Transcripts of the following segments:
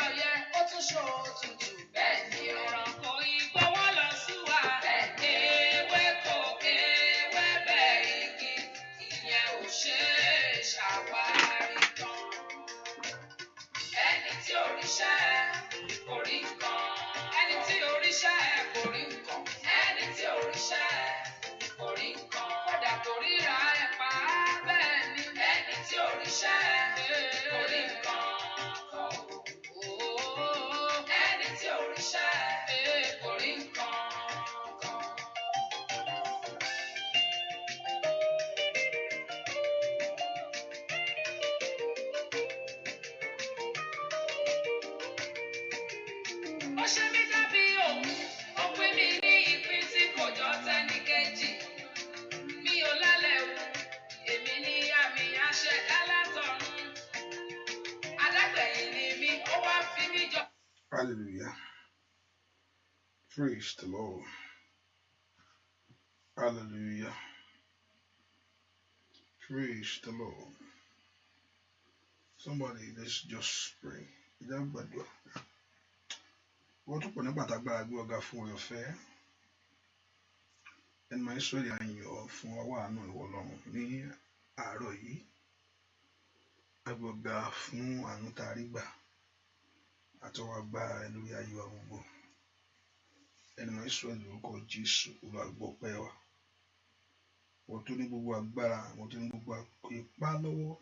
ọyẹ́ ó tún ṣó tutù bẹ́ẹ̀ ni ẹranko igbó wọn lọ súwà bẹ́ẹ̀ ni ewéko ewébẹ̀ igi ìyẹn ò ṣe é ṣàwárí tán. Ẹni tí òrìṣà kò rí nǹkan. Ẹni tí òrìṣà kò rí nǹkan. Ẹni tí òrìṣà kò rí nǹkan. Kódà kò ríra ẹ̀ pa bẹ́ẹ̀ ni. Ẹni tí òrìṣà kò rí nǹkan. Ẹni tí òrìṣà kò rí nǹkan. Ó ṣe mí dàbí òun, ó pín mi ní ìpín tí kò jọ tẹ́nìkejì. Mi ò lálẹ́ wù, èmi ní àmì àṣẹ̀dá látọ̀run. Adágbẹ̀yìn ni mí, ó wá fi mí jọ. Hallelujah. Praise the Lord. Hallelujah. Praise the Lord. Somebody, let's just pray. Wọ́n tún pọ̀ nígbà tágbára gbé ọ̀gá fún oore ọ̀fẹ́. Ẹni máa ń sọ èdè àyàn fún ọwọ́ àánú ìwọ Ọlọ́run ní àárọ̀ yìí. Agbé ọ̀gá fún àánú tá a rí gbà àtọwọ́ agbára rẹ lórí ayé wa gbogbo. Ẹni máa ń sọ èdè orúkọ Jésù olùgbọ́pẹ́ wa. Wọ́n tó ní gbogbo agbára, wọ́n tó ní gbogbo ipá lọ́wọ́,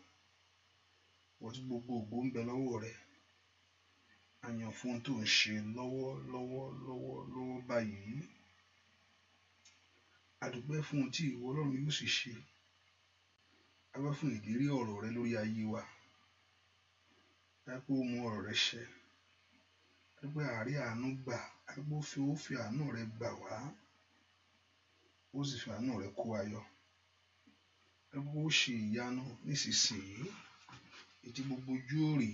wọ́n tó gbogbo ògo ń bẹ lọ́wọ́ rẹ̀. Àyàn fún ohun tó ń ṣe lọ́wọ́ báyìí. Àdúpẹ́ fún ohun tí ìwọ Ọlọ́run yóò sì ṣe. A bá fún ìdírí ọ̀rọ̀ rẹ lórí ayé wa. Dápẹ́ ó mú ọ̀rọ̀ rẹ ṣẹ. Dápẹ́ àárí àánú gbà. Dápẹ́ ó fi àánú rẹ gbà wá. Ó sì fi àánú rẹ kó wa yọ. Dápẹ́ ó ṣe ìyanu nísinsìnyí. Ètí gbogbo ojú ò rí.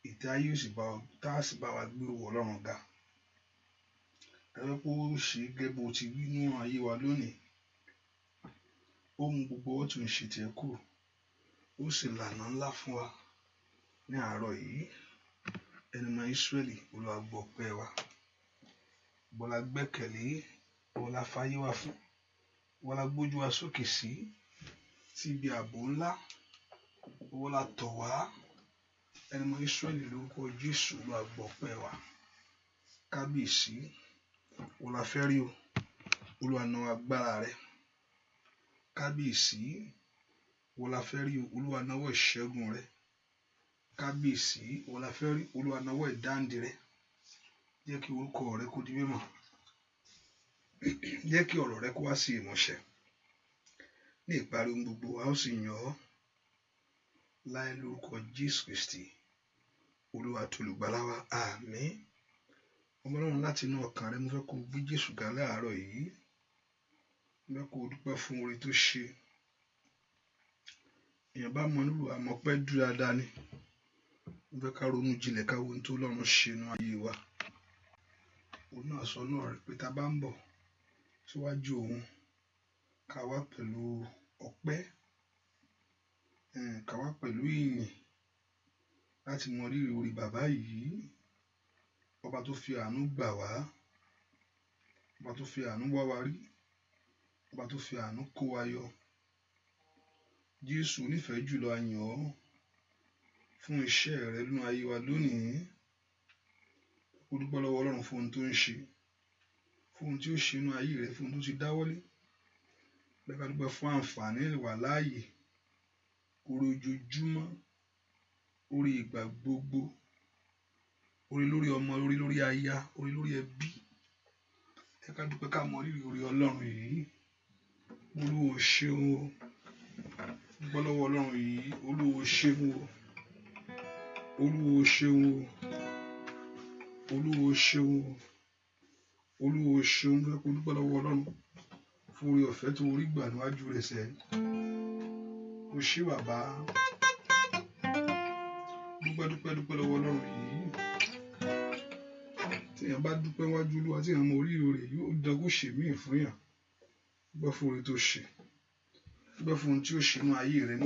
Ìtí ayé sì bá wa gbé owó Ọlọ́run ga. Dápẹ́ ó ṣe gẹ́gẹ́ bó ti wí nínú ayé wa lónìí. Ó mú gbogbo ọwọ́ tó ń ṣe tiẹ̀ kù. Ó sì lànà ńlá fún wa ní àárọ̀ yìí. Ẹni máa Ísírẹ́lì Olúwa gbọ́ ọpẹ́ wa. Bọ́lá gbẹ́kẹ̀lé, bọ́lá fáyé wa fún, bọ́lá gbójú wa sókè sí ibi ààbò ńlá, bọ́lá tọ̀ wá. Ẹni máa Ísírẹ́lì lórúkọ Jésù Olúwa gbọ́ ọpẹ́ wa. Kábíyèsí, bọ́lá fẹ́ rí o, Olúwa na agbára rẹ̀. Kábíyèsí, bọ́lá fẹ́ rí o, Olúwa nawọ́ ìṣẹ́gun rẹ̀. Kábíyèsí, bọ́lá fẹ́ rí, Olúwa nawọ́ ìdáǹdè rẹ̀. Jẹ́ kí orúkọ rẹ kó di mímọ̀. Jẹ́ kí ọ̀rọ̀ rẹ kó wá sí ìmúṣẹ. Ní ìparí ohun gbogbo, a ó sì yìn ọ́ láì lórúkọ Jésù Kristi, Olúwa àti olùgbàlà wa. Àmín. Ọmọ Ọlọ́run, láti inú ọkàn rẹ mo fẹ́ kó gbé Jésù ga láàárọ̀ yìí. Mo fẹ́ kó dúpẹ́ fún oore tó ṣe. Èèyàn bá mọ nílò àmọ́pẹ́ dúró dáadáa ni. Mo fẹ́ ká ronú jinlẹ̀ ká wo ohun tó Ọlọ́run ṣe nínú ayé wa. Òun náà sọ náà rẹ̀ pé tá bá ń bọ̀ síwájú òun, ká wá pẹ̀lú ọpẹ́, ká wá pẹ̀lú ìyìn láti mọ rírì orí bàbá yìí. Ọba tó fi àánú gbà wá, ọba tó fi àánú wá wa rí, ọba tó fi àánú kó wa yọ. Jésù onífẹ̀ẹ́ jùlọ, a yìn ọ́ fún iṣẹ́ rẹ nínú ayé wa lónìí. Ó dúpẹ́ lọ́wọ́ Ọlọ́run fún ohun tó ń ṣe, fún ohun tí ó ṣe nínú ayé rẹ, fún ohun tó ti dáwọ́lé. Bẹ́ẹ̀ ká dúpẹ́ fún àǹfààní ìwà láàyè, oore ojoojúmọ́, oore ìgbà gbogbo, oore lórí ọmọ, oore lórí aya, oore lórí ẹbí. Bẹ́ẹ̀ ká dúpẹ́ ká mọ rírì oore Ọlọ́run yìí. Olúwa o ṣeun o. Dúpẹ́ lọ́wọ́ Ọlọ́run yìí. Olúwa o ṣeun o. Olúwa o ṣeun o. Olúwa o ṣeun o. Olúwa o ṣeun. Bẹ́ẹ̀ kó dúpẹ́ lọ́wọ́ Ọlọ́run fún oore ọ̀fẹ́ tó rí gbà níwájú rẹ̀ sẹ́. O ṣé bàbá. Dúpẹ́ lọ́wọ́ Ọlọ́run yìí. Tí èèyàn bá dúpẹ́ wájú Olúwa, tí èèyàn mọ orí rẹ̀, yóò dán kó ṣe míì fún yàn. Dúpẹ́ fún oore tó ṣe. Dúpẹ́ fún ohun tí ó ṣe nínú ayé rẹ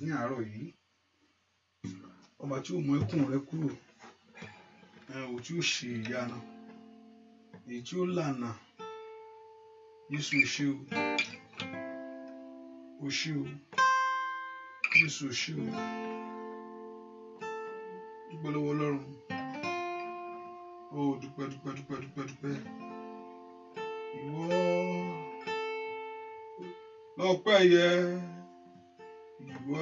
ní àárọ̀ yìí. ọba tí ó mú ẹkún rẹ kúrò, tí ó ṣe ìyanu, èyí tí ó lànà. Jésù o ṣé o, o ṣé o, Jésù o ṣé o. Dúpẹ́ lọ́wọ́ Ọlọ́run. Dúpẹ́. Ìwọ lọ́pẹ́ yẹ, ìwọ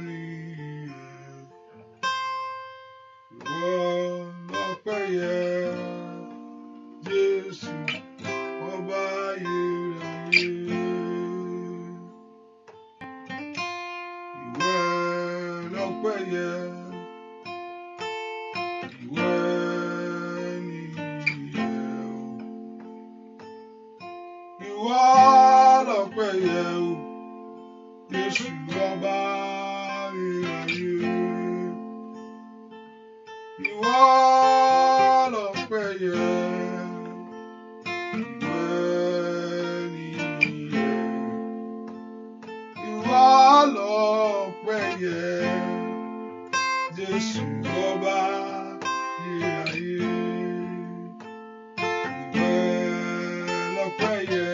ni ìwọ lọ́pẹ́ yẹ, Jésù ọba ayérayé. Ìwọ lọ́pẹ́ yẹ, ìwọ ni ìwọ lọ́pẹ́ yẹ o, Jésù ọba ayérayé. Ìwọ lọ́pẹ́ yẹ, ìwọ ni ìwọ lọ́pẹ́ yẹ, Jésù ọba ayérayé. Ìwọ lọ́pẹ́ yẹ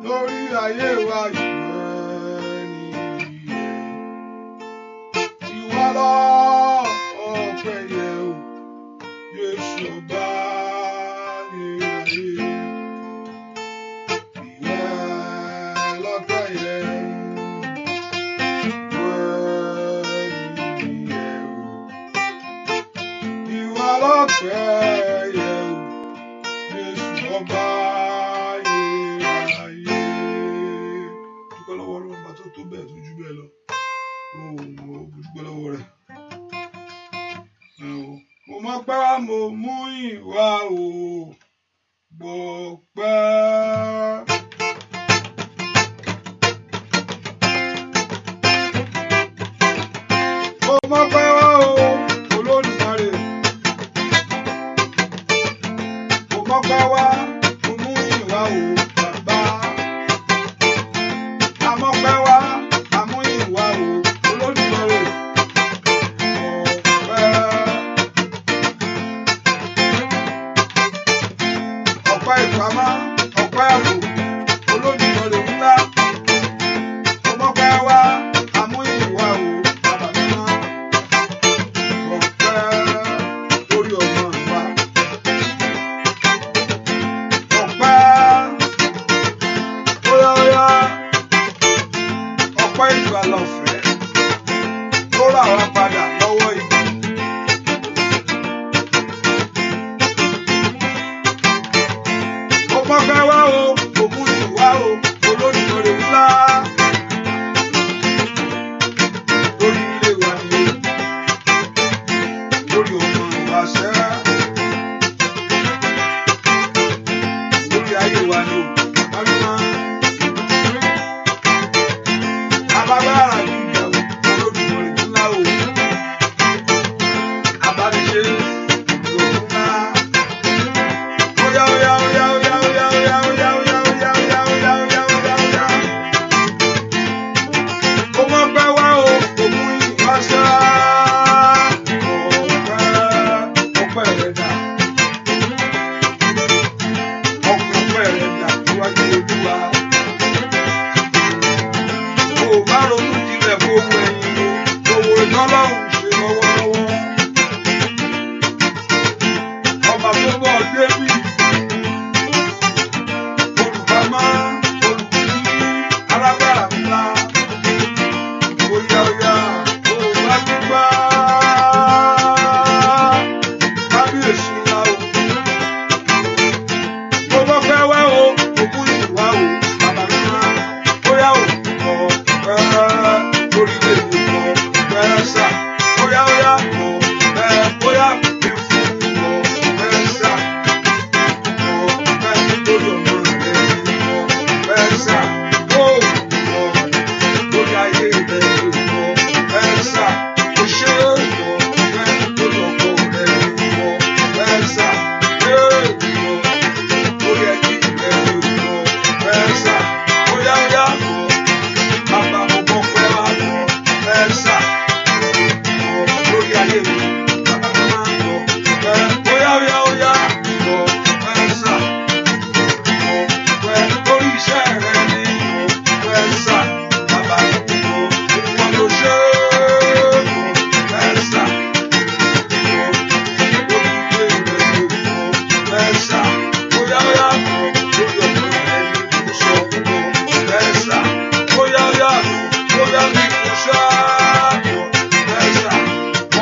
lórí ayé wa, ìwọ ni ìwọ lọ́pẹ́ yẹ o, Jésù ọba ayérayé. Ìwọ lọ́pẹ́ yẹ, ìwọ ni ìwọ lọ́pẹ́ yẹ o, Jésù ọba ayérayé. Dúpẹ́ lọ́wọ́ Ọlọ́run bá tó bẹ́ẹ̀ tó jù bẹ́ẹ̀ lọ. Mo dúpẹ́ lọ́wọ́ rẹ̀. Mo mọ̀ pé mo mú ìwà o, gbọpẹ́. Mo mọ̀ pé wá o, Olódùmarè. Mo mọ̀ pé wá, mo mú ìwà o, bàbá. A mọ̀ pé wá, a mú ìwà o, Olódùmarè. Ọpẹ́ ìpamọ́, ọpẹ́ ààbò, Olódùmarè ńlá. Mo mọ̀ pé wá, a mú ìwà o, bàbá mímọ́. Ọpẹ́ lórí ọmọ wa. Ọpẹ́ óyá, ọpẹ́ ìgbàlà ọ̀fẹ́ tó rà wá padà lọ́wọ́ ibi. Mo mọ̀ pé wá o, mo mú ìwà o, Olódùmarè ńlá. Lórí ilé wa ni o, lórí ọmọ wa ṣẹ́, lórí ayé wa ni o, bàbá abágbára ní ìyàwó, Olódùmarè ńlá o, abániṣe ìlòkùn ńlá. Óyá. Mo mọ̀ pé wá o, mo mú ìwà ṣẹ́. Ọpẹ́ rẹ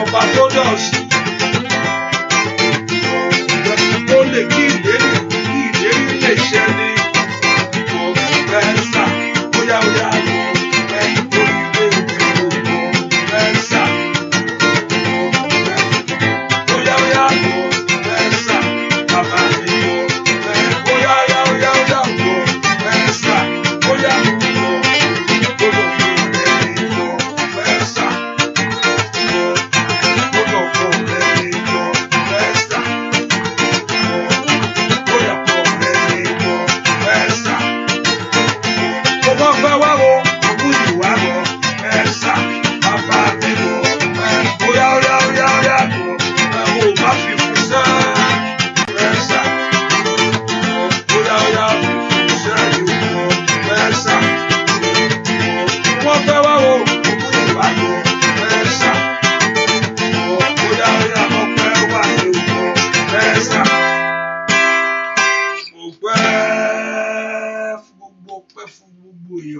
ọba tó dọ̀ sí. Ó lè kí ìlérí lè ṣẹ ní ọ̀fẹ́sà. Bóyá bóyá lọ ẹni tó ilé ìgbẹ́ ọ̀fẹ́sà. Bóyá bóyá lọ ọ̀fẹ́sà. Bàbá mi lọ ọ̀fẹ́. Bóyá bóyá lọ ọ̀fẹ́sà. Bóyá lọ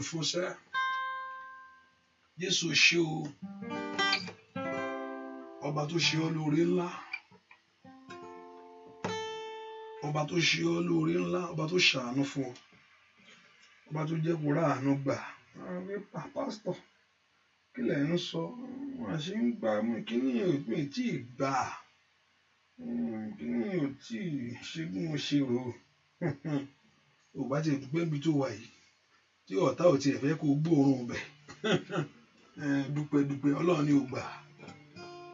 fúnṣẹ́. Jésù ṣe o, ọba tó ṣe ọ́ lóore ńlá, ọba tó ṣe ọ́ lóore ńlá, ọba tó ṣàánú fún ọ, ọba tó jẹ́ kó ráàánú gbà. Pásítọ̀ kí lẹ̀ ń sọ? Wọ́n àṣẹ ń gbà mí, kíní mi tí ì gbà, kíní ò tí ì ṣe bí mo ṣe rò ó. Ò bá ti dúpẹ́ níbi tó wà yìí, tí ọ̀tá ò tiẹ̀ fẹ́ kó gbóòórùn bẹ̀. Dúpẹ́ Ọlọ́run ni ò gbà.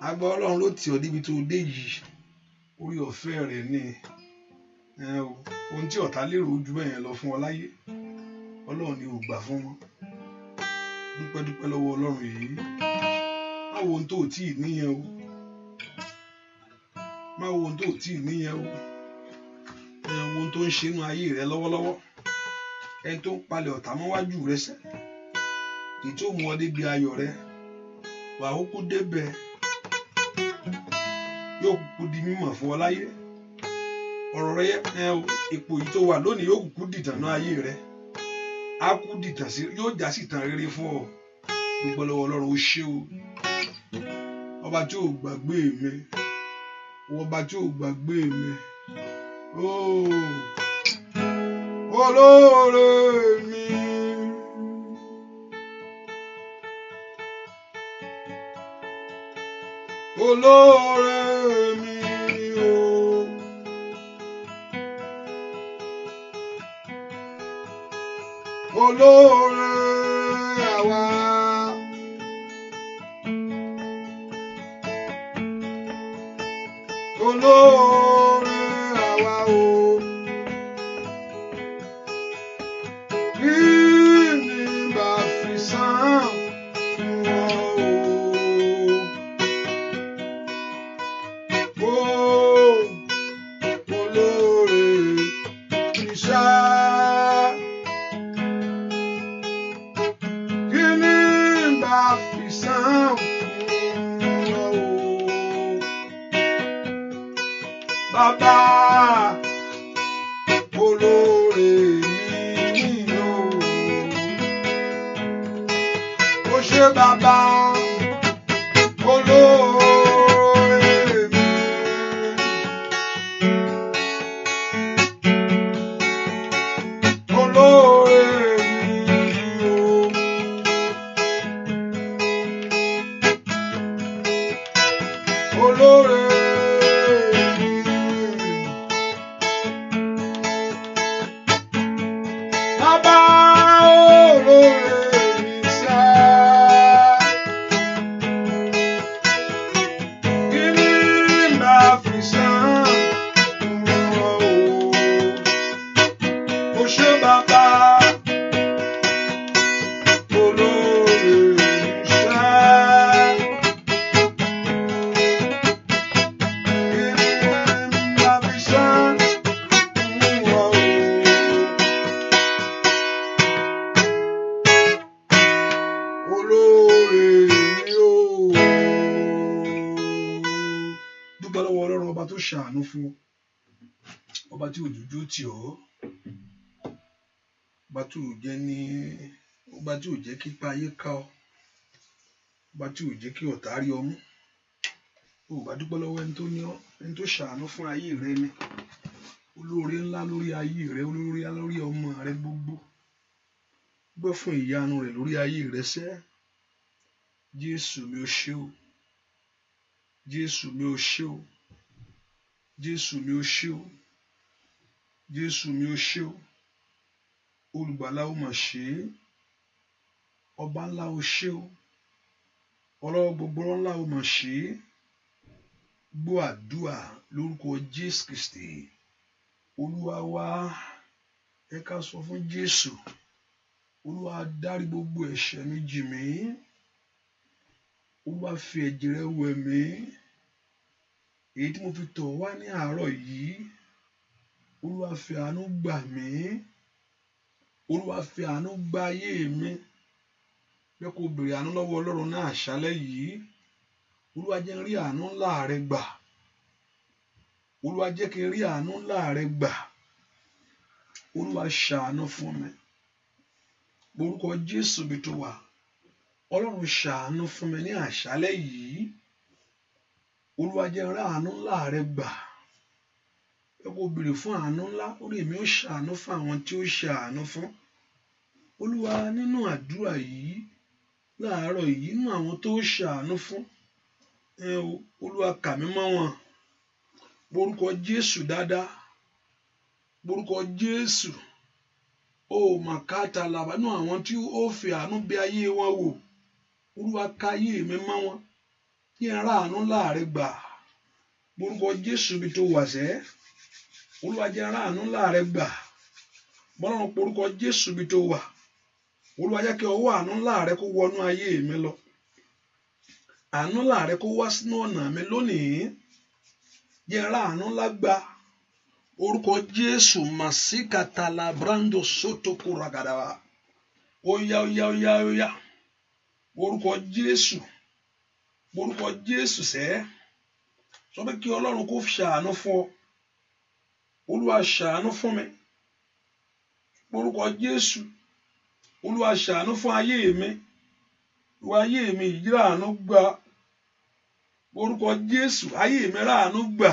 Agbá Ọlọ́run ló tì ọ́ débi tó dé yìí, orí ọ̀fẹ́ rẹ̀ ni. Ohun tí ọ̀tá lérò ojú bẹ́ẹ̀ lọ fún ọ láyé, Ọlọ́run ni ò gbà fún wọn. Dúpẹ́ lọ́wọ́ Ọlọ́run yìí. Má wo ohun tó ò tíì níyẹn o, má wo ohun tó ò tíì níyẹn o. Ohun tó ń ṣe inú ayé rẹ lọ́wọ́lọ́wọ́, ẹni tó ń palẹ̀ ọ̀tá mọ́wájú rẹ sẹ́, èyí tó mú ọ débi ayọ̀ rẹ, wà ó kú débẹ̀, yóò kúkú di mímọ̀ fún ọ láyé. Ọ̀rọ̀ rẹ ipò yìí tó wà lónìí yóò kúkú dìtàn náà ayé rẹ, á kú dìtàn sí, yóò já sí ìtàn rere fún ọ. Dúpẹ́ lọ́wọ́ Ọlọ́run, ó ṣé o, ọba tí ò gbàgbé mi, ọba tí ò gbàgbé mi. Olóore mi, olóore mi o, olóore àwa, olóore àwa o. Bàbá olóore mi o, ó ṣé bàbá olóore mi, olóore mi o, olóore. Ṣàánú fún ọba tí òjòjú tì ọ́, ọba tí ò jẹ́ kí ipa ayé ká ọ, ọba tí ò jẹ́ kí ọ̀tá rí ọ mú. o bá dúpẹ́ lọ́wọ́ ẹni tó ní ọ́, ẹni tó ṣàánú fún ayé rẹ ni, olóore ńlá lórí ayé rẹ, olóore ńlá lórí ọmọ rẹ gbogbo, gbọ́ fún ìyanu rẹ lórí ayé rẹ sẹ́. Jésù mi ò ṣé o, Jésù mi ò ṣé o, Jésù mi ò ṣé o, Jésù mi ò ṣé o, olùgbàlà ó mà ṣe é, ọba ńlá ó ṣé o, ọlọ́wọ́ gbogbo ńlá ó mà ṣe é. Gbọ́ àdúà lórúkọ Jésù Kristi Olúwa wa. Ẹ ká sọ fún Jésù, Olúwa dárí gbogbo ẹ̀ṣẹ̀ mi jì mí, Olúwa fi ẹ̀jẹ̀ rẹ̀ wẹ̀ mí, èyí tí mo fi tọ̀ wá ní àárọ̀ yìí, Olúwa fi àánú gbà mí, Olúwa fi àánú gba ayé mi. Bẹ́ẹ̀ kó béèrè àánú lọ́wọ́ Ọlọ́run náà àṣálẹ́ yìí. Olúwa jẹ́ n rí àánú ńlá rẹ gbà, Olúwa jẹ́ kí n rí àánú ńlá rẹ gbà, Olúwa ṣàánú fún mi. Orúkọ Jésù bí tó wà, Ọlọ́run ṣàánú fún mi ní àṣálẹ́ yìí. Olúwa jẹ́ n rí àánú ńlá rẹ gbà. Bẹ́ẹ̀ kó béèrè fún àánú ńlá, ó ní èmi ó ṣàánú fún àwọn tí ó ṣàánú fún. Olúwa, nínú àdúrà yìí láàárọ̀ yìí, nínú àwọn tó ṣàánú fún, Olúwa kà mí mọ́ wọn. Orúkọ Jésù dáadáa, orúkọ Jésù. Ó màkàtà làbánú àwọn tí ó fi àánú bẹ̀ ayé wọn wò, Olúwa ká ayé mi mọ́ wọn, kí n rá àánú ńlá rẹ gbà. Orúkọ Jésù bí tó wà sẹ́, Olúwa jẹ́ n rá àánú ńlá rẹ gbà. Bọ́lọ́run porúkọ Jésù bí tó wà, Olúwa jẹ́ kí ọwọ́ àánú ńlá rẹ kó wọnú ayé mi lọ. Àánú ńlá rẹ kó wá sínú ọ̀nà mi lónìí. Jẹ́ n rá àánú ńlá gbà. Orúkọ Jésù màsíkàtà làbrando sótò kúragàdàwà. Óyá óyá óyá óyá. Orúkọ Jésù. Orúkọ Jésù sẹ́. Sọ pé kí Ọlọ́run kó ṣàánú fún ọ. Olúwa ṣàánú fún mi. Orúkọ Jésù. Olúwa ṣàánú fún ayé mi. Olúwa ayé mi yìí rá àánú gbà. Orúkọ Jésù, ayé mi rá àánú gbà.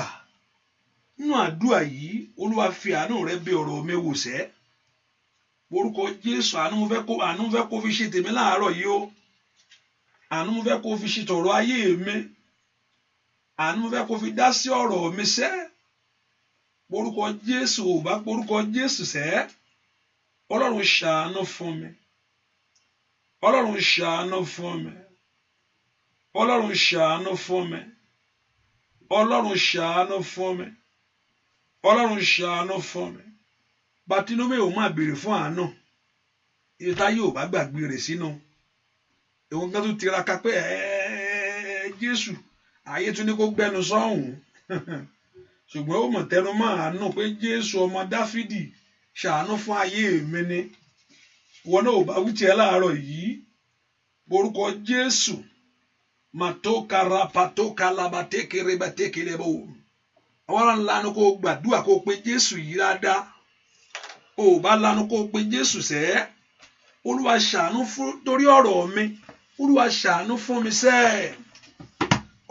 Nínú àdúrà yìí, Olúwa fi àánú rẹ bẹ̀ ọ̀rọ̀ mi wò sẹ́. Orúkọ Jésù, àánú mo fẹ́ kó fi ṣe tèmi láàárọ̀ yìí o. Àánú mo fẹ́ kó fi ṣe tọ̀rọ̀ ayé mi. Àánú mo fẹ́ kó fi dá sí ọ̀rọ̀ mi sẹ́. Orúkọ Jésù, ò bá porúkọ Jésù sẹ́. Ọlọ́run ṣàánú fún mi. Ọlọ́run ṣàánú fún mi. Ọlọ́run ṣàánú fún mi. Ọlọ́run ṣàánú fún mi. Ọlọ́run ṣàánú fún mi. Bàtínúmè ò máa béèrè fún àánú. Ìta yóò bá gbàgbé rẹ̀ sínú. Èwọ̀n kan tó tiraka pé Jésù, ayé tún ní kó gbẹnu sọ́hùn. Ṣùgbọ́n ó mọ̀ tẹnu mọ́ àánú pé Jésù ọmọ Dáfídì ṣàánú fún ayé mi ni. Wọn náà ò bá wí tiẹ̀ láàárọ̀ yìí. Orúkọ Jésù. Matoka rapatoka labatekere batekele bo. Àwọn lanu kó gbàdúrà kó pe Jésù yìí dáadáa. Ó bá lanu kó pe Jésù sẹ́. Olúwa ṣàánú fún torí ọ̀rọ̀ mi. Olúwa ṣàánú fún mi sẹ́.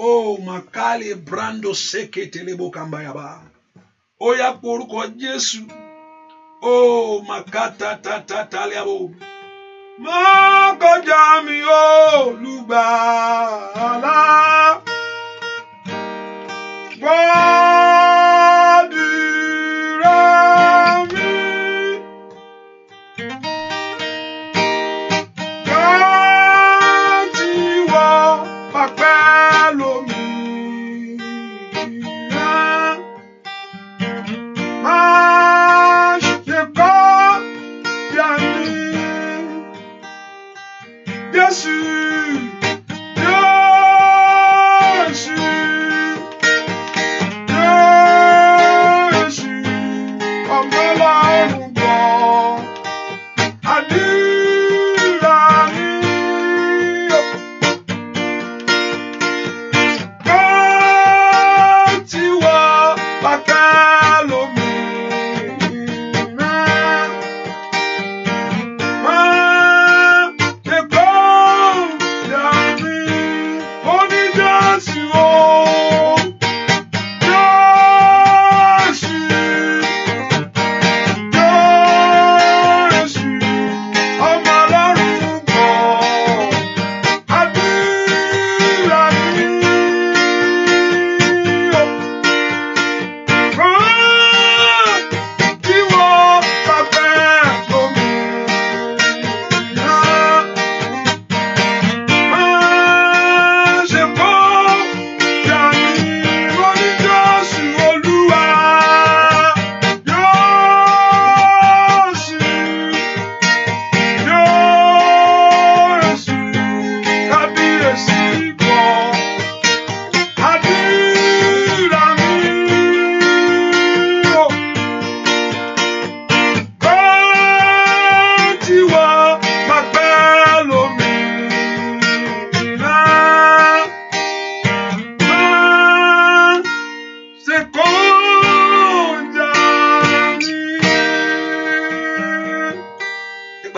Ó makale brando seketele bo kambayaba. Ó yá pe orúkọ Jésù. Ó makata tataliabo. Má kọjá mi Olùgbàlà. Gbàdúrà mi. Láti wá pàpẹ́ lómi. Má ṣe kọ́ yà mí. Jésù, Jésù,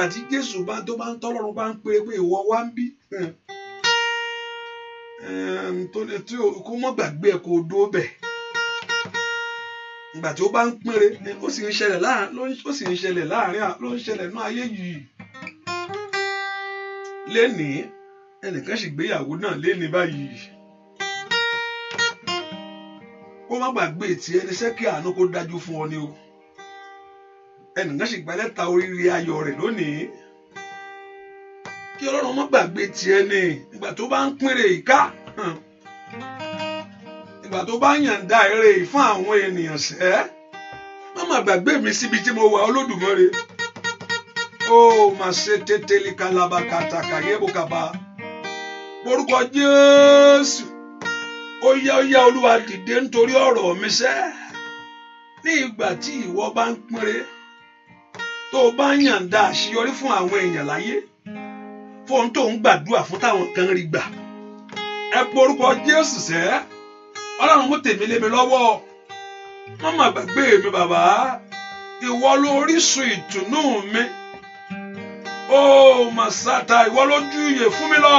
ìgbà tí Jésù tó bá ń tọ́lọ́run bá ń pè pé ìwọ wá ń bí tí kó mọ́ gbàgbé ẹ̀ kó dó bẹ̀. Ìgbà tí ó bá ń pínre ó sì ń ṣẹlẹ̀ láàrin ló ń ṣẹlẹ̀ ní ayé yìí. Lénìí ẹnìkan sì gbéyàwó náà lénìí báyìí. Kó má gbàgbé tí ẹni ṣẹ́ kí àánú kó dájú fún ọ ni o. Ẹnìkan sì gba lẹ́tà oríire ayọ̀ rẹ̀ lónìí. Kí Ọlọ́run má gbàgbé tí ẹni ìgbà tó bá ń pínre ìká. Ìgbà tó bá yànda èrè fún àwọn ènìyàn sẹ́. Má má gbàgbé mi síbi tí mo wà Olódùmarè. Ó mà ṣe tètèlì kalaba kàtàkà yébò kaba. Orúkọ Jésù. Ó yá Olúwa dìde nítorí ọ̀rọ̀ mi sẹ́. Ní ìgbà tí ìwọ bá ń pínre, tó bá yànda àṣeyọrí fún àwọn èèyàn láyé, fóun tó ń gbàdúrà fún táwọn kan rí gbà. Ẹ pé orúkọ Jésù sẹ́. Ọlọ́run mú tèmi lé mi lọ́wọ́. Má má gbàgbé mi bàbá. Ìwọ lórísun ìtùnú mi. Ó màsàtà ìwọ lójú ìyè fún mi lọ.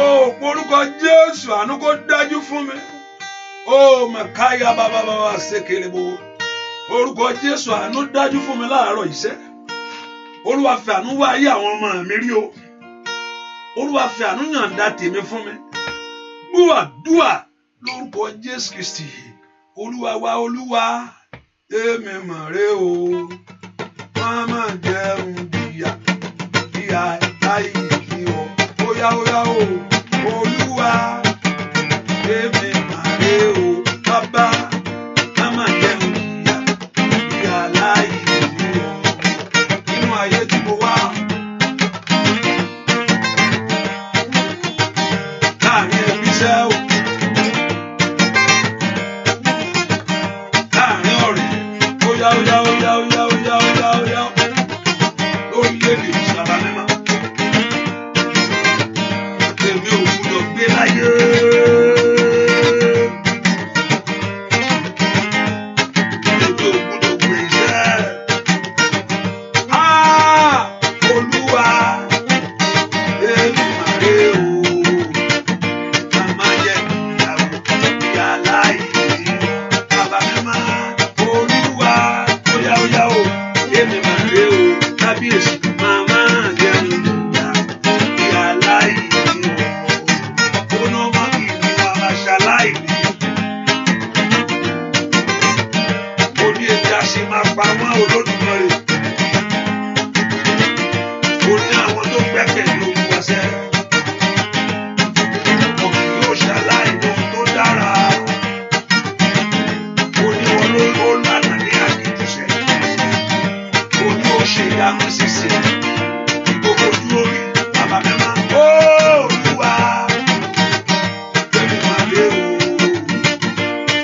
Ó orúkọ Jésù àánú kó dájú fún mi. Ó màkáyà bàbá ṣèkèrè bò. Orúkọ Jésù àánú dájú fún mi láàárọ̀ iṣẹ́. Olúwa fi àánú wá ayé àwọn ọmọ mi rí o. Olúwa fi àánú yànda tèmi fún mi. Gbúà dúà lórúkọ Jésù Kristi. Olúwa wá Olúwa. Èmi mọ̀ rè o. Má má jẹun jìyà láì kí o. Óyá o. Olúwa. Èmi mọ̀ rè o. Bàbá. Má má jẹun jìyà láì kí o. Nínú ayé tí mo wá. Láàrin ẹbí iṣẹ́ o. Láàrin ọ̀rẹ́. Óyá. Lórílẹ̀-èdè ìṣàlá mímọ́. Èmi ò gbúdọ̀ gbé láyé. Èmi ò gbúdọ̀ gbé iṣẹ́. Olúwa. Èmi mà rè o. Màmá jẹ́ ìyàwó ìyá láì sí. Bàbá mímọ́. Olúwa. Óyá o. Èmi mà rè o. Kábíyèsí. Màmá jẹ́ ìyá láì sí. Ọ̀nà ọmọ kì í ní màmá ṣaláì ní. Ó ní èmi a ṣe máa pa wọ́n Olódùmarè. Ó ní àwọn tó gbẹ́kẹ̀lé Olúwa sẹ́. Wọn kì yóò ṣaláì ní ohun tó dára. Ó ní wọn ló lànà ní àkìtìṣẹ́. Ó ní ó ṣe ìyanu ṣíṣe. Gbogbo dúró rí bàbá mẹ́ma. Olúwa. Èmi mà rè o.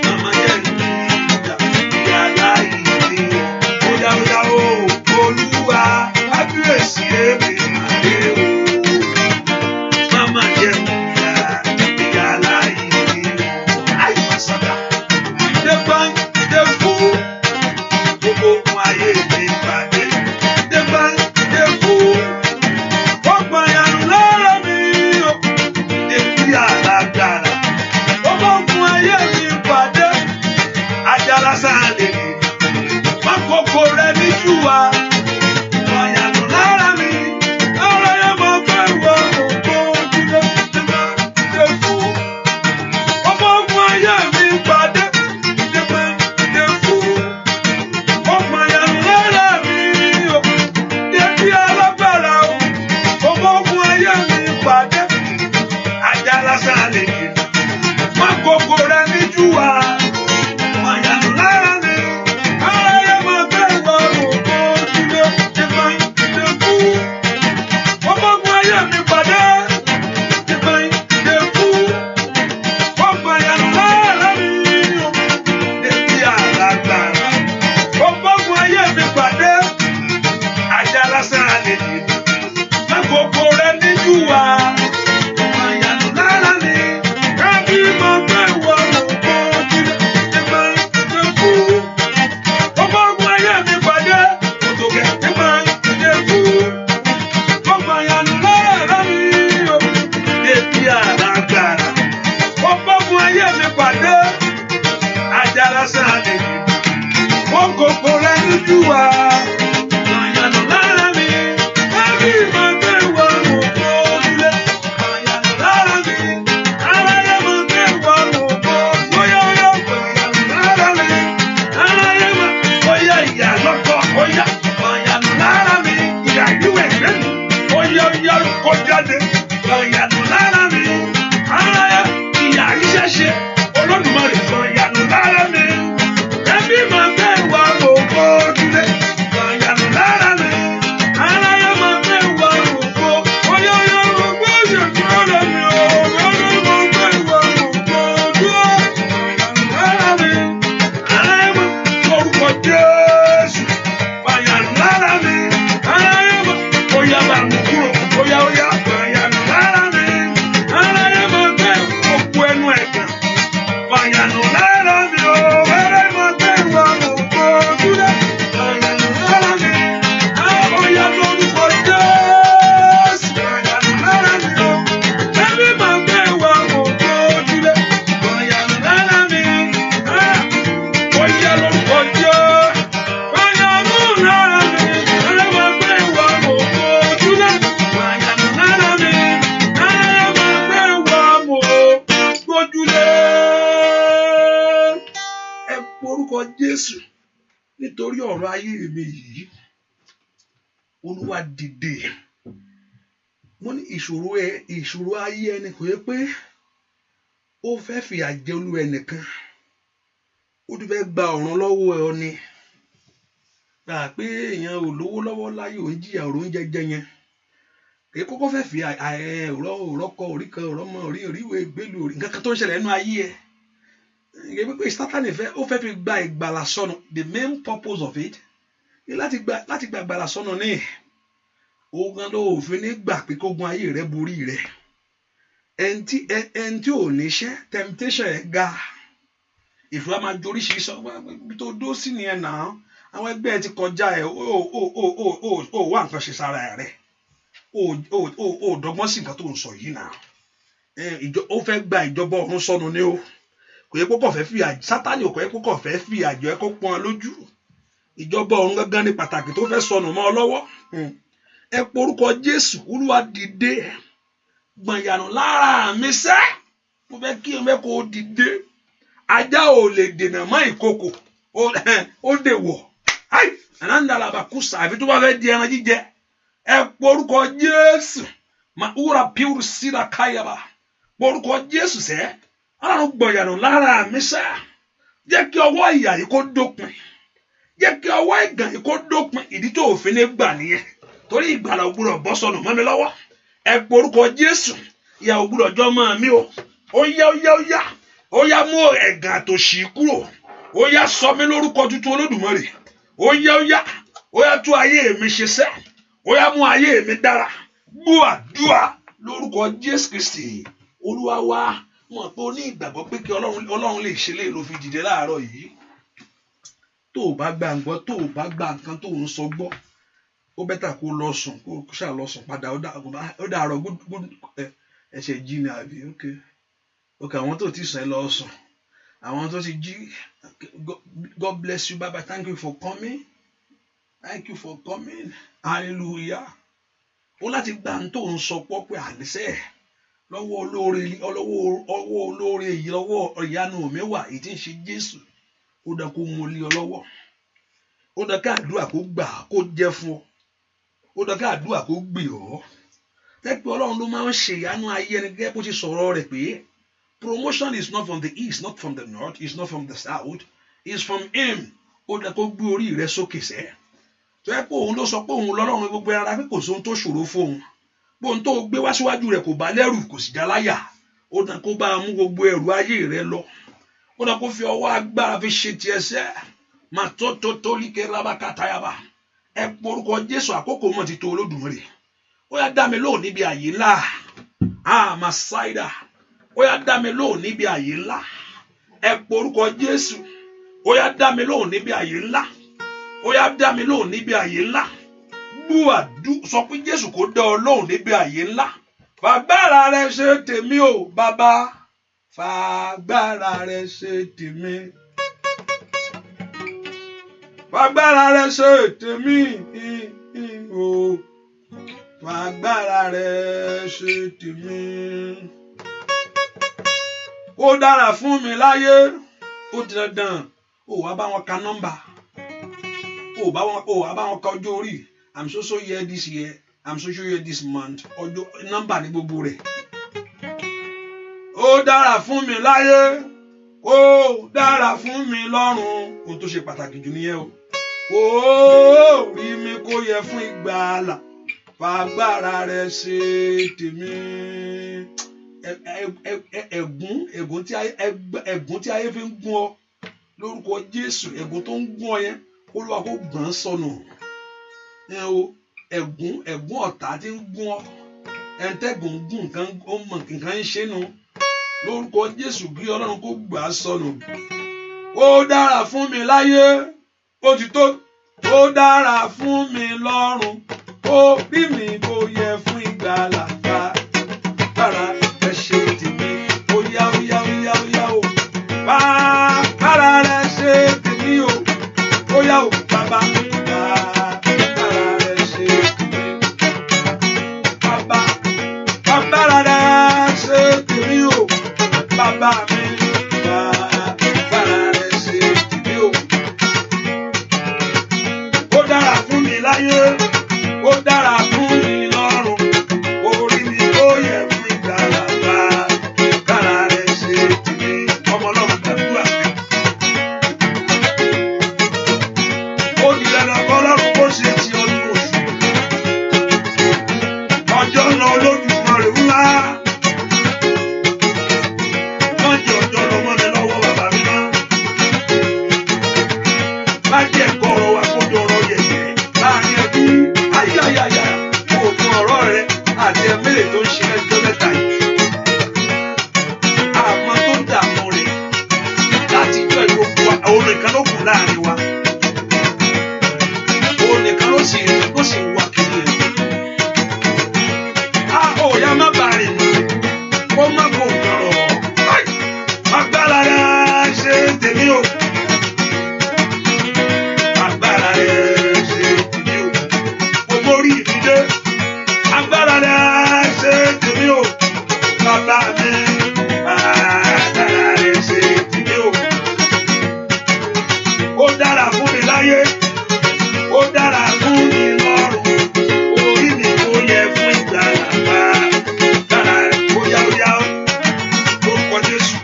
Màmá jẹ́ ìyá láì ní o. Óyá o. Olúwa. Kábíyèsí èmi mà rè o. Màmá jẹ́ ìyá láì ní o. Àyùmásádà. Dé fún gbogbo ohun ayé mi pàdé. Dé fún gbogbo ìyanu lára mi o. Dé bí alágbára. Gbogbo ohun ayé mi pàdé. Ajala sáàlè mi. Má kókó rẹ níjú wa. Ìyanu lára mi. Lára yẹn mọ̀ pé ìwọ ògbó ojúlé. Dé fún gbogbo ohun ayé mi pàdé. Dé fún gbogbo ìyanu lára mi o. Dé bí alágbára o. Gbogbo ohun ayé mi pàdé. Ajala sáàlè mi. Má kókó rẹ níjú wa. Ìyanu lára mi. Lára yẹn mọ̀ pé ìwọ ògbó ojúlé. Dé fún gbogbo ohun ayé mi pàdé. Dé fún gbogbo ìyanu lára mi o. Dé bí alágbára. Gbogbo ohun ayé mi pàdé. Ajala sáàlè mi. Má kókó rẹ níjú wa. Ìyanu lára mi. Kábí mọ̀ pé ìwọ ògbó ojúlé. Olúwa. Ìyanu lára mi, ẹbí máa gbé wa mọ̀ kó ojúlé. Ìyanu lára mi, aráyé máa gbé wa mọ̀ kó bóyá ìyanu lára mi, aráyé máa bóyá ìyá lọ́kọ̀ bóyá ìyanu lára mi, ìyá ìwé ìgbẹ́nu bóyá kó jáde. Ìyanu lára mi, aráyé ìyá ìṣẹ̀ṣe Olódùmarè ìyanu lára mi, ẹbí máa gbé wa mọ̀ kó ojúlé. Ìyanu lára mi, aráyé máa gbé wa mọ̀ kó bóyá gbogbo ìṣègùn ọ̀rẹ́ mi ò lọ́dún máa gbé wa mọ̀ kó ojúlé. Ìyanu lára mi, aráyé máa lórúkọ Jésù. Ìyanu lára mi, aráyé máa bóyá bá mi kúrò bóyá ìyanu lára mi, aráyé máa gbé òkú ẹnu ẹ̀gàn. Ìyanu lára mi ò wẹ́rẹ́ máa gbé wa mọ̀ kó ojúlé. Ìyanu lára mi, bóyá lórúkọ Jésù. Ìyanu lára mi ò ẹbí máa gbé wa mọ̀ kó ojúlé. Ìyanu lára mi, bóyá lórúkọ Jésù. Ìyanu lára mi, ẹbí máa gbé wa mọ̀ kó ojúlé. Ìyanu lára mi, ẹbí máa gbé wa mọ̀ kójúlé. Ẹ porúkọ Jésù nítorí ọ̀rọ̀ ayé mi yìí. Olúwa dìde. Mo ní ìṣòro ayé ẹni kò yẹ pé ó fẹ́ fìyà jẹ olú ẹnìkan. Ó ti fẹ́ gba ọ̀run lọ́wọ́ ẹ ni. Gbà pé èèyàn ò lówó lọ́wọ́ láyé òun jìyà ọ̀rọ̀ oúnjẹ jẹ yẹn. Èyí kọ́kọ́ fẹ́ fi òrọ́kọ oríkan òrọ́mọ oríwé ìgbélu nǹkan kan tó ń ṣẹlẹ̀ nínú ayé ẹ. Ìgbẹ́ pé Sátánì ó fẹ́ fi gba ìgbàlà sọnù. The main purpose of it ni láti gba ìgbàlà sọnù ní. Ogun ló òfin ní gbà pé kógun ayé rẹ borí rẹ. Ẹni tí ò níṣẹ́ temptation ẹ̀ ga. Ìfúra máa joríṣiríṣi ibi tó dó sí nìyẹn náà. Àwọn ẹgbẹ́ ẹ ti kọjá ẹ̀ ó wá nǹkan ṣe sára rẹ̀. Ó dọ́gbọ́n sí nǹkan tó ń sọ yìí náà. Ó fẹ́ gba ìjọba ọ̀run sọnù ni o. Kò yẹ kó fẹ́ fìyà Sátánì kò yẹ kó fẹ́ fìyà jẹ kó pọ́n lójú. Ìjọba ọ̀run gángan ní pàtàkì tó fẹ́ sọnù mọ́ ọ lọ́wọ́. Ẹ porúkọ Jésù. Olúwa dìde. Gbọ̀nyànù lára mi sẹ́. Mo fẹ́ kí n fẹ́ kó dìde. Ajá ò lè dènà mọ́ ìkòkò. Ó dè wọ̀. Ànándàlàbà kùsà àfi tó bá fẹ́ di ẹran jíjẹ. Ẹ porúkọ Jésù. Màúra píùrù síra káyàbá. Porúkọ Jésù sẹ́. Ọlọ́run gbọ̀nyànù lára mi sẹ́. Jẹ́ kí ọwọ́ ìyà yìí kó dópin. Jẹ́ kí ọwọ́ ẹ̀gàn yìí kó dópin. Ìdí tó òfin ní gbà nìyẹn. Torí ìgbàlà ò gbúdọ̀ bọ́ sọnù mọ́ mi lọ́wọ́. Ẹ porúkọ Jésù. Ìyà ò gbúdọ̀ jọ mọ́ mi o. Ó yá mú ẹ̀gàn àtòṣì kúrò. Ó yá sọ mí lórúkọ tuntun Olódùmarè. Ó yá tú ayé mi ṣe sẹ́. Ó yá mú ayé mi dára. Gbọ́ àdúrà lórúkọ Jésù Kristi. Olúwa wa mọ̀ pé o ní ìgbàgbọ́ pé kí Ọlọ́run lè ṣe lè lo fi dìde láàárọ̀ yìí. Tó o bá gba nǹkan tó o bá gba nǹkan tó o ń sọ gbọ́. Ó bẹ́tà kó lọ sùn kó ṣáà lọ sùn padà. Ó dàárọ̀ ẹ̀ṣẹ̀ jí ni àbí ok àwọn tó ti sùn ẹ lọ sùn. Àwọn tó ti jí God bless you baba, thank you for coming. Thank you for coming. Hallelujah. Ó láti gba ohun tó ń sọ pọ̀ pé àníṣe lọ́wọ́ olóore yìí lọ́wọ́ ìyanu mẹ́wàá èyí tí ń ṣe Jésù. Ó dá kó mú lé ọ lọ́wọ́. Ó dá ká àdúrà kó gbà kó jẹ́ fún ọ. Ó dá ká àdúrà kó gbè ọ́. Tẹ́pẹ́ Ọlọ́run ló máa ń ṣe ìyanu ayé ẹni gẹ́gẹ́ bó ṣe sọ̀rọ̀ rẹ̀ pé promotion is not from the east, not from the north, is not from the south, is from him. Ó dá kó gbé orí rẹ̀ sókè sẹ́. Tẹ́pẹ́ òun ló sọ pé òun lọ́lọ́run gbogbo ara pé kò sóhun tó ṣòro fóun. Bóun tó gbé wá síwájú rẹ̀ kò bá lẹ́rù kò sì já láyà. Ó dá kó bá mú gbogbo ẹrù ayé rẹ̀ lọ. Ó dá kó fi ọwọ́ agbára fi ṣe tiẹ̀ sẹ́. Mà tó líkẹ́ rábàkátayaba. Ẹ porúkọ Jésù àkókò mọ̀ ti tó Olódùmarè. Ó yá dá mi lóhùn níbi àyè ńlá. Màsáìdà. Ó yá dá mi lóhùn níbi àyè ńlá. Ẹ porúkọ Jésù. Ó yá dá mi lóhùn níbi àyè ńlá. Ó yá dá mi lóhùn níbi àyè ńlá. Gbúàdú sọ pé Jésù kò dá ọ lóhùn níbi àyè ńlá. Fàgbára rẹ ṣe tèmi o bàbá. Fàgbára rẹ ṣe tèmi. Fàgbára rẹ̀ ṣe tèmi o. Fàgbára rẹ̀ ṣe tèmi. Ó dára fún mi láyé. Ó di dandan. Ó wá bá wọn ka nọ́mbà. Ó wá bá wọn ka ọjọ́ orí. I'm so year this year. I'm so year this month. Ọjọ́ nọ́mbà ní gbogbo rẹ̀. Ó dára fún mi láyé. Ó dára fún mi lọ́run. Ohun tó ṣe pàtàkì jù nìyẹn o. Ó rí mi kó yẹ fún ìgbàlà. Fàgbára rẹ̀ ṣe tèmi. Ẹ̀gún tí ayé fi ń gún ọ lórúkọ Jésù, ẹ̀gún tó ń gún ọ yẹn Olúwa kó gbọ̀n sọnù. Ẹ̀gún ọ̀tá tí ń gún ọ, ẹ̀ńtẹ́gùn gún nǹkan ó mọ nǹkan ń ṣe nù lórúkọ Jésù kí Ọlọ́run kó gbà sọnù. Ó dára fún mi láyé, ó ti tó. Ó dára fún mi lọ́run, ó rí mi kó yẹ fún ìgbàlà. Fàgbára rẹ̀ ṣe tèmi. Ó yá o. Fàgbára rẹ̀ ṣe tèmi o. Ó yá o bàbá. Fàgbára rẹ̀ ṣe tèmi. Fàgbára rẹ̀ ṣe tèmi o. Bàbá mi. Fàgbára rẹ̀ ṣe tèmi o. Ó dára fún mi láyé. Ó dára fún mi lọ́run. Orí mi ó yẹ fún ìgbàlà. Fàgbára rẹ̀ ṣe tèmi. Ọmọ Ọlọ́run gbàdúrà mi. Ó di dandan kọ́ Ọlọ́run kó ṣe ti ọdún oṣù. Ọjọ́ náà Olódùmarè ńlá. Wọ́n jẹ́ ọjọ́ lọ mọ́ mi lọ́wọ́ bàbá mi náà. Má jẹ́ kọ̀rọ̀ wa kó dọ̀rọ̀ yẹ̀yẹ̀ láàrin ẹbí. Ayáyáyá òògùn ọ̀rọ̀ rẹ̀ àti ẹ̀mẹ́lẹ̀ tó ń ṣe ẹjọ́ mẹ́ta yìí. Àmọ́ tó dààmú rẹ̀ láti jọ ìgbòkú wa, òun nìkan ló kù láàrin wa. Òun nìkan ló sì wà kiri ẹ̀. Òòyà má bàa rìn mọ́, kó má kó nǹkan rọ̀. Agbára rẹ̀ ṣe tèmi o. Agbára rẹ̀ ṣe tèmi o. Gbogbo orí ìdílé. Agbára rẹ̀ ṣe tèmi o. Bàbá mi. Agbára rẹ̀ ṣe tèmi o. Ó dára fún mi láyé. Ó dára fún mi lọ́run. Orí mi kò yẹ fún ìgbàlà. Agbára rẹ̀ ó yá lórúkọ Jésù.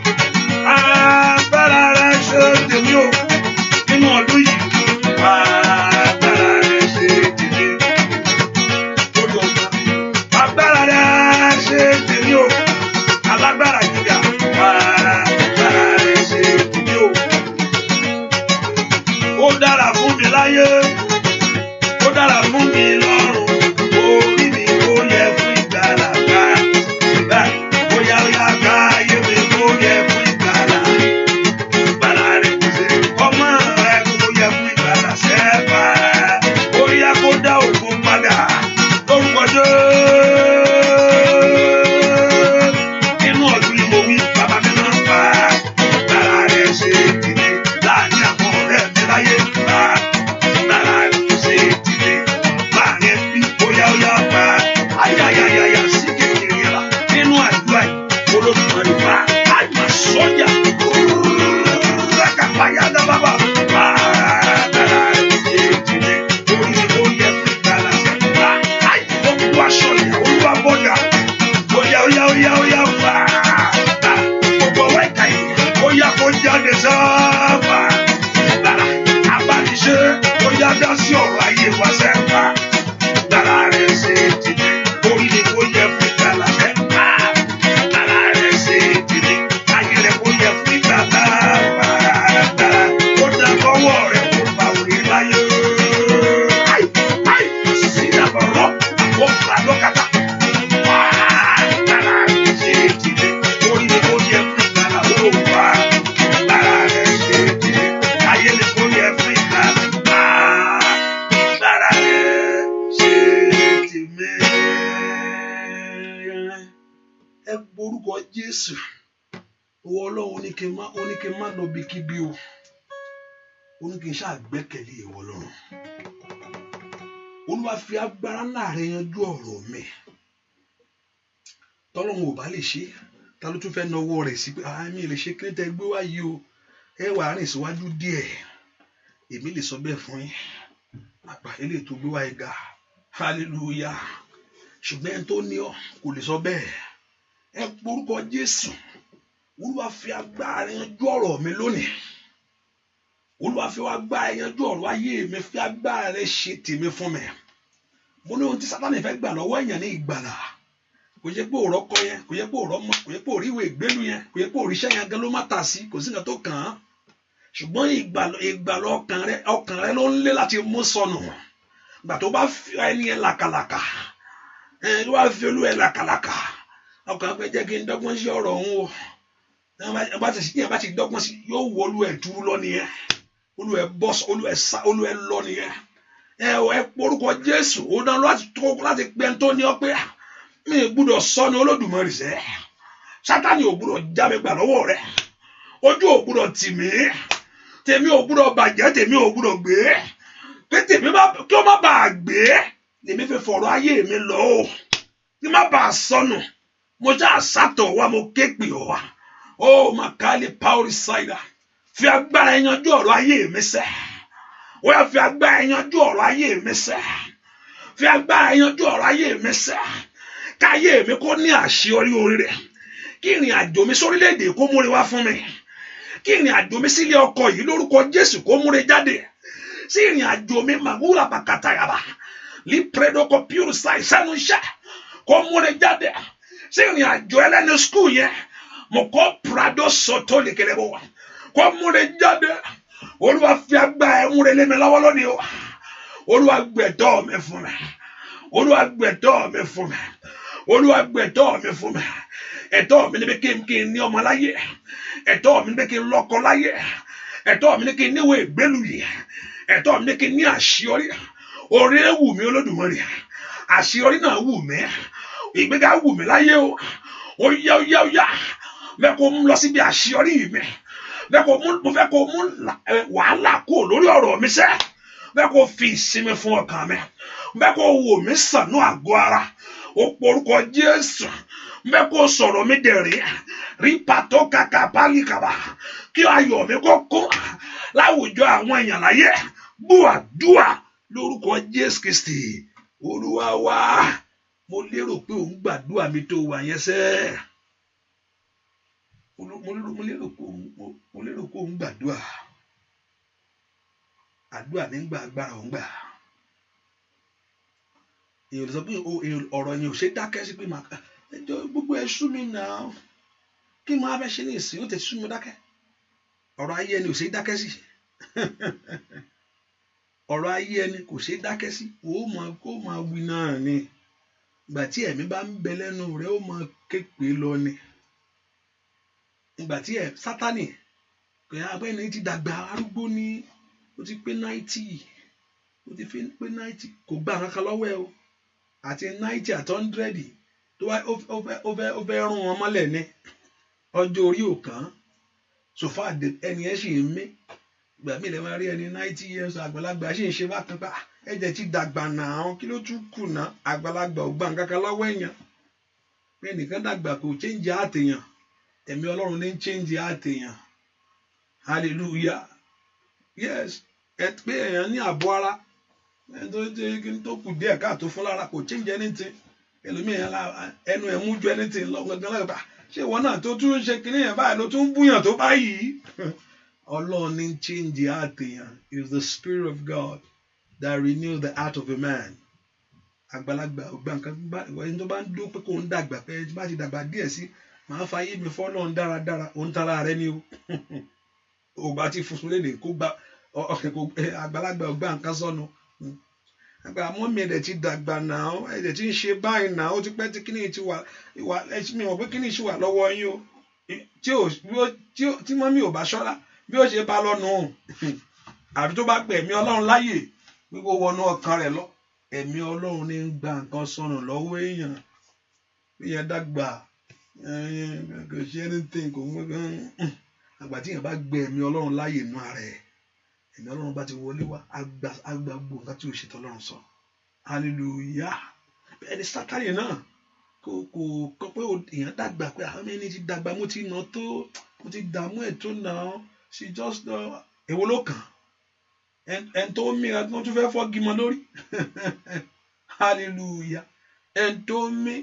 Agbára rẹ̀ ṣe tèmi o. Nínú ọdún yìí. Agbára rẹ̀ ṣe tèmi. Lórí ọgbà. Agbára rẹ̀ ṣe tèmi o. Alágbára gíga. Agbára rẹ̀ ṣe tèmi o. Ó dára fún mi láyé. Ó dára fún mi lọ́run. Orí mi kò yẹ fún ìgbàlà. Ó yá ká ayé mi kò yẹ fún ìgbàlà. Ìgbàlà rẹ̀ kò ṣe. Ọmọ rẹ̀ kò yẹ fún ìgbàlà. Sẹ́fà. Ó yá kó dá ògo padà. Lórúkọ Jésù. Inú ọdún ni mo wí, bàbá mi máa ń fa. Ìgbàlà rẹ̀ ṣe tèmi. Láàárín àwọn ọ̀rẹ́ mi láyé. Ìgbàlà rẹ̀ ṣe tèmi. Láàárín ẹbí. Ó yá pa. Ayáyáyáyá sí kékeré yẹn la. Nínú àdúrà yìí, Olódùmarè fa. Àyà sọ́jà. Rákàpáyà dábàbà. Ìgbàlà rẹ̀ ṣe tèmi. Orí mi kò yẹ fún ìgbàlà. Ó kú aṣọ ìyá Olúwa bọ́dà. Ó yá fà. Gbogbo ọwọ́ ìka yìí. Ó yá kó jáde sáfà. Ìgbàlà abániṣe. Ó yá dá sí ọ̀rọ̀ ayé wa sẹ́fà. Ìgbàlà rẹ̀ ṣe tèmi. Orí mi kò yẹ fún ìgbàlà sẹ́fà. Ìgbàlà rẹ̀ ṣe tèmi. Ayé rẹ̀ kò yẹ fún ìgbàlà. Ó dá kọ́wọ́ rẹ̀ kó bá òní láyé. Sí ìdàbọ̀rọ̀ àwọn ọ̀gá lọ́kàtà. Ìgbàlà rẹ̀ ṣe tèmi. Orí mi kò yẹ fún ìgbàlà. Ó wà. Ìgbàlà rẹ̀ ṣe tèmi. Ayé mi kò yẹ fún ìgbàlà. Ìgbàlà rẹ̀ ṣe tèmi. Ẹ gbórúkọ Jésù. Ìwọ Ọlọ́run ó ní kí n má lọ bíkíbí o. ó ní kí n ṣáà gbẹ́kẹ̀lé ìwọ Ọlọ́run. Olúwa fi agbára ńlá rẹ yanjú ọ̀rọ̀ mi. Tọ́lọ́run ò bá lè ṣe, ta ló tún fẹ́ nawọ́ rẹ̀ sí pé mi lè ṣe kíni tẹ́ gbé wá yìí o, ẹ wà á rìn síwájú díẹ̀. Èmi lè sọ bẹ́ẹ̀ fún yín. Àgbà ilé tó gbé wá ẹ̀gà, hallelujah. Ṣùgbọ́n ẹni tó ní ọ kò lè sọ bẹ́ẹ̀. Ẹ porúkọ Jésù. Olúwa fi agbára yanjú ọ̀rọ̀ mi lónìí. Olúwa fi agbára yanjú ọ̀rọ̀ ayé mi, fi agbára rẹ ṣe tèmi fún mi. Mo ní ohun tí Sátánì fẹ́ gbà lọ́wọ́ èèyàn ní ìgbàlà. Kò yẹ pé òrọ́ kọ yẹn, kò yẹ pé òrọ́ mọ, kò yẹ pé òríwé ìgbélu yẹn, kò yẹ pé òrìṣẹ́ yẹn gan ló má tà sí, kò sí nǹkan tó kàn án. Ṣùgbọ́n ìgbàlà ọkàn rẹ ló ń lé láti mú sọnù. Ìgbà tó bá fi ẹni yẹn làkàlàkà, ló wá fi olú ẹ làkàlàkà. Ọkàn pé jẹ́ kí n dọ́gbọ́n sí ọ̀rọ̀ òun o. Bá ti dọ́gbọ́n sí yóò wọ olú ẹ̀ dúró lọ nìyẹn. Olú ẹ̀ bọ́ olú ẹ̀ sá olú ẹ̀ lọ nìyẹn. Ẹ porúkọ Jésù. Ó dán láti pe ẹni tó ní ọ pé mi ò gbúdọ̀ sọnù Olódùmarè sẹ́. Sátánì ò gbúdọ̀ já mi gbà lọ́wọ́ rẹ̀. Ojú ò gbúdọ̀ tì mí. Tèmi ò gbúdọ̀ bàjẹ́, tèmi ò gbúdọ̀ gbé. Pé tèmi kí ó má bàa gbé. Lèmi fi fọ̀rọ̀ ayé mi lọ o. Kí má bàa sọnù. Mo já àsátọ̀ wa, mo ké pè ọ́ wa. Ó Makali Pauli Saida. Fi agbára yanjú ọ̀rọ̀ ayé mi sẹ́. Ó yá fi agbára yanjú ọ̀rọ̀ ayé mi sẹ́. Fi agbára yanjú ọ̀rọ̀ ayé mi sẹ́. Káyé mi kó ní àṣeyọrí oríire. Kí ìrìn àjò mi sórílẹ̀-èdè kó múre wá fún mi. Kí ìrìn àjò mi sílé ọkọ yìí lórúkọ Jésù kó múre jáde. Sí ìrìn àjò mi Magula Bakata Yaba. Lipredo Computer Science sẹ́nu iṣẹ́ kó múre jáde. Sí ìrìn àjò ẹlẹ́ni skul yẹn mo kọ́ Prado Soto Lekelebo kó múre jáde. Olúwa fi agbára ẹ̀ múre lé mi lọ́wọ́ lónìí o. Olúwa gbẹ̀tọ́ mi fún mi. Olúwa gbẹ̀tọ́ mi fún mi. Olúwa gbẹ̀tọ́ mi fún mi. Ẹ̀tọ́ mi ni bí kí n ní ọmọ láyé. Ẹ̀tọ́ mi ni bí kí n lọ́kọ láyé. Ẹ̀tọ́ mi ni kí n níwèé ìgbélú yìí. Ẹ̀tọ́ mi ni kí n ní àṣeyọrí. Orí wù mí Olódùmarè. Àṣeyọrí náà wù mí. Ìgbéga wù mí láyé o. Ó yá. Bẹ́ẹ̀ kó mú lọ síbi àṣeyọrí mi. Mo fẹ́ kó mú wàhálà kúrò lórí ọ̀rọ̀ mi sẹ́. Bẹ́ẹ̀ kó fi ìsinmi fún ọkàn mi. Bẹ́ẹ̀ kó wò mí sàn ní àgọ́ ara. Ó porúkọ Jésù. Bẹ́ẹ̀ kó sọ̀rọ̀ mi dẹ̀rín. Rí pàtó kàkà pálí kàbà. Kí ayọ̀ mi kó kún láwùjọ àwọn èèyàn láyé. Búàdúà lórúkọ Jésù Kristi. Olúwa wa. Mo lérò pé òun gbàdúrà mi tó wà yẹn sẹ́. Mo lérò pé òun gbàdúrà. Àdúrà nígbà agbára òun gbà. Èèyàn lè sọ pé ọ̀rọ̀ yẹn ò ṣe dákẹ́ sí pé gbogbo ẹ̀ sú mi náà. Kí máa fẹ́ ṣe ní ìsìn ó tẹ̀ sú mi dákẹ́. Ọ̀rọ̀ ayé ẹni ò ṣe dákẹ́ sí. Ọ̀rọ̀ ayé ẹni kò ṣe dákẹ́ sí. Ó máa wí náà ni. Ìgbà tí ẹ̀mí bá ń bẹ lẹ́nu rẹ̀ ó máa képe lọ ni. Ìgbà tí Sátánì abẹ́ni ti dàgbà arúgbó ní ó ti pé 90. Ó ti pé 90 kò gbà kankan lọ́wọ́ ẹ o. Àti 90 àti 100 tó wá ó fẹ́ rún wọn mọ́lẹ̀ ní ọjọ́ orí òkan. So far ẹni ẹ sì ń mí. Ìgbà míì lè máa rí ẹni 90 years àgbàlagbà sì ń ṣe bákan pa ẹ̀jẹ̀ ti dàgbà náà kí ló tún kù náà àgbàlagbà ò gbà kankan lọ́wọ́ èèyàn. Pé nìkan dàgbà kò change àtèèyàn. Ẹ̀mí Ọlọ́run ní change àtèèyàn. Hallelujah. Yes. Pé èèyàn ní àbọ̀ ara. Tó kù díẹ̀ káàtó fún lára kò change anything. Ẹlòmíràn ẹnu ẹ̀ mú ju anything lọ gangan lágbà. Ṣé ìwọ náà tó tún ṣe kíní yẹn báyìí ló tún búyàn tó báyìí? Ọlọ́run ní change àtèèyàn is the Spirit of God that renews the heart of a man. Àgbàlagbà ògbà nǹkan ẹni tó bá ń dúró pé kò ń dàgbà pé bá ti dàgbà díẹ̀ sí màá fa ayé mi fọ́lọ́run dáradára òun tara rẹ ni o. Ògbà tí funfun lédè kó gba àgbàlagbà ògbà nǹkan sọnù. Àgbà mọ́mí ẹ̀dẹ̀ ti dàgbà náà ẹ̀dẹ̀ ti ń ṣe báyìí náà ó ti pẹ́ tí kíní ti wà mi mọ̀ pé kíní ṣì wà lọ́wọ́ yín o. Tí mọ́mí ò bá ṣọ́ra bí ó ṣe bá lọ́nu àbí tó bá gbẹ̀ ẹ̀mí Ọlọ́run láyè wíwó wọnú ọkàn rẹ̀ lọ. Ẹ̀mí Ọlọ́run ní ń gba nǹkan sọnù lọ́wọ́ èèyàn. Èèyàn dàgbà kò ṣe anything kò ń àgbà tí èèyàn bá gbẹ̀ ẹ̀mí Ọlọ́run láyè nú ara ẹ̀ ẹ̀mí Ọlọ́run bá ti wọlé wá àgbà gbogbo nǹkan tí ò ṣètò Ọlọ́run sọ hallelujah. ẹni Sátánì náà kò kọ pé èèyàn dàgbà pé àwọn ẹni ti dàgbà mo ti nà tó mo ti dààmú ẹ̀ tó nà ọ́ she just èwo ló kàn ẹn tó mìíràn tó tún fẹ́ fọ́gi mọ́ lórí hallelujah. ẹn tó mí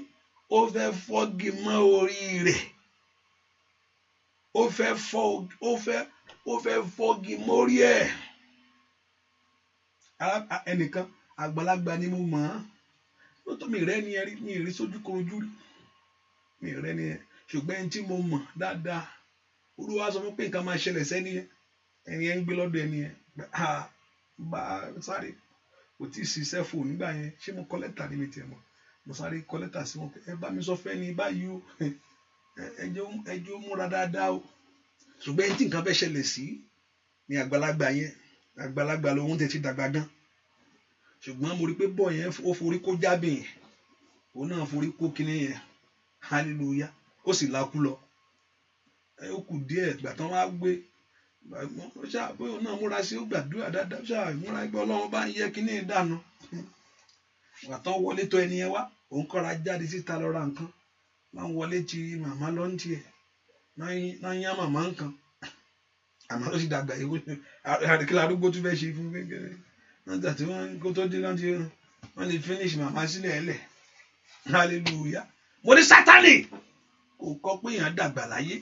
ó fẹ́ fọ́gi mọ́ orí rẹ̀ ó fẹ́ fọ́gi mórí ẹ̀. ẹnìkan àgbàlagbà ni mo mọ̀ ọ́ tó mi rẹ́ ni ẹ rí mi rí sójú korojú rí mi rẹ́ ni ẹ ṣùgbọ́n ẹni tí mo mọ̀ dáadáa Olúwa sọ fún pé nǹkan máa ṣẹlẹ̀ sẹ́ni ẹ ẹni ẹ ń gbé lọ́dọ̀ ẹni ẹ bá sáré kò tí ì ṣiṣẹ́ fò nígbà yẹn ṣé mo kọ lẹ́tà níbi tiẹ̀ mọ́ mo sáré kọ lẹ́tà sí wọn pé ẹ bá mi sọ fẹ́ ni báyìí o ẹjọ́ múra dáadáa o ṣùgbọ́n ẹni tí nǹkan fẹ́ ṣẹlẹ̀ sí ni àgbàlagbà yẹn àgbàlagbà lòun tẹ̀ ti dàgbà gan ṣùgbọ́n mo rí pé bọ́ọ̀ yẹn ó forí kó jábìn yẹn òun náà forí kó kinní yẹn hallelujah ó sì lakú lọ ó kù díẹ̀ ìgbà tán wá gbé ṣáà bóyá òun náà múra sí ó gbàdúrà dáadáa ṣáà múra gbé Ọlọ́run bá ń yẹ kinní dànù ìgbà tán wọlé tó ẹni yẹn wá òun kọ́ra jáde síta lọ ra nǹkan máa ń wọlé ti màmá lọ́ntì ẹ̀ náà yá màmá nǹkan àmọ́ ló sì dàgbà ìwé àdìkílà arúgbó tún fẹ́ ṣe fún kékeré wọ́n tàbí wọ́n kó tó dé láti wọ́n lè finish màmá sílẹ̀ ẹ̀lẹ̀ hallelujah. mo ní Sátánì kò kọ pé èèyàn dàgbà láyé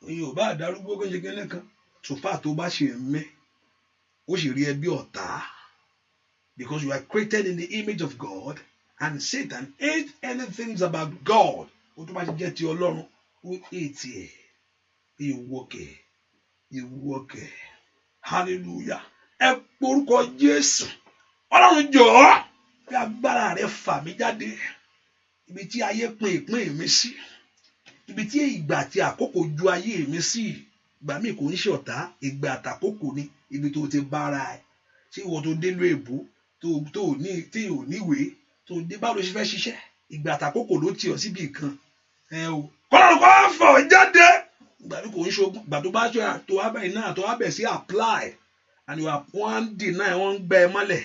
èèyàn ò bá àdárúgbó kó ṣe kékeré kan tòfà tó bá ṣe mẹ́ ó sì rí ẹbí ọ̀tá because you are created in the image of God and Satan hates anything about God ó tó bá ṣe jẹ́ ti Ọlọ́run ó hate ẹ̀ ìwọ́kẹ̀ hallelujah. ẹ porúkọ Jésù Ọlọ́run jọ̀ọ́ bí agbára rẹ fà mí jáde ibi tí ayé pín ìpín mi sí ibi tí ìgbà àti àkókò ju ayé mi sí ìgbà mi kò ń ṣe ọ̀tá ìgbà àtàkókò ni ibi tó ti bára ẹ̀ tí ìwọ tó dé ló èbó tó ní tí ò níwèé tó dé báwo ló ṣe fẹ́ ṣiṣẹ́ ìgbà àtàkókò ló tì ọ́ síbi kan kọ́lọ́run kọ́ fọ̀ jáde ìgbà mi kò ń ṣogun ìgbà tó bá ṣe tó wá bẹ̀rẹ̀ náà tó wá bẹ̀ sí apply and you are one deny wọ́n ń gbẹ ẹ mọ́lẹ̀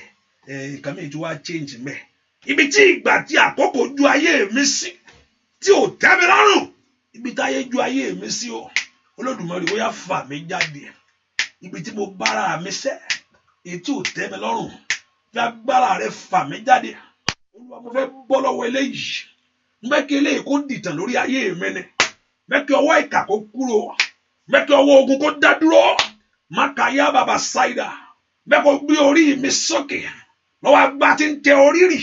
nǹkan mi tí wàá change mẹ́ ibi tí ìgbà tí àkókò ju ayé mi sí tí ò tẹ́ mi lọ́rùn ibi tí ayé ju ayé mi sí o Olódùmarè ó yá fà mí jáde ibi tí mo bára mi sẹ́ èyí tí ò tẹ́ mi lọ́rùn bí agbára rẹ fà mí jáde Olúwa mo fẹ́ bọ́ lọ́wọ́ eléyìí mẹ́kẹ́ eléyìí kó dìtàn lórí ayé mi ni mẹ́kẹ́ ọwọ́ ìkà kó kúrò mẹ́kẹ́ ọwọ́ ogun kó dá dúró mákàyà bàbá ṣáìdà mẹ́kẹ́ gbé orí mi sókè lọ́wọ́ agbá tí ń tẹ orí rì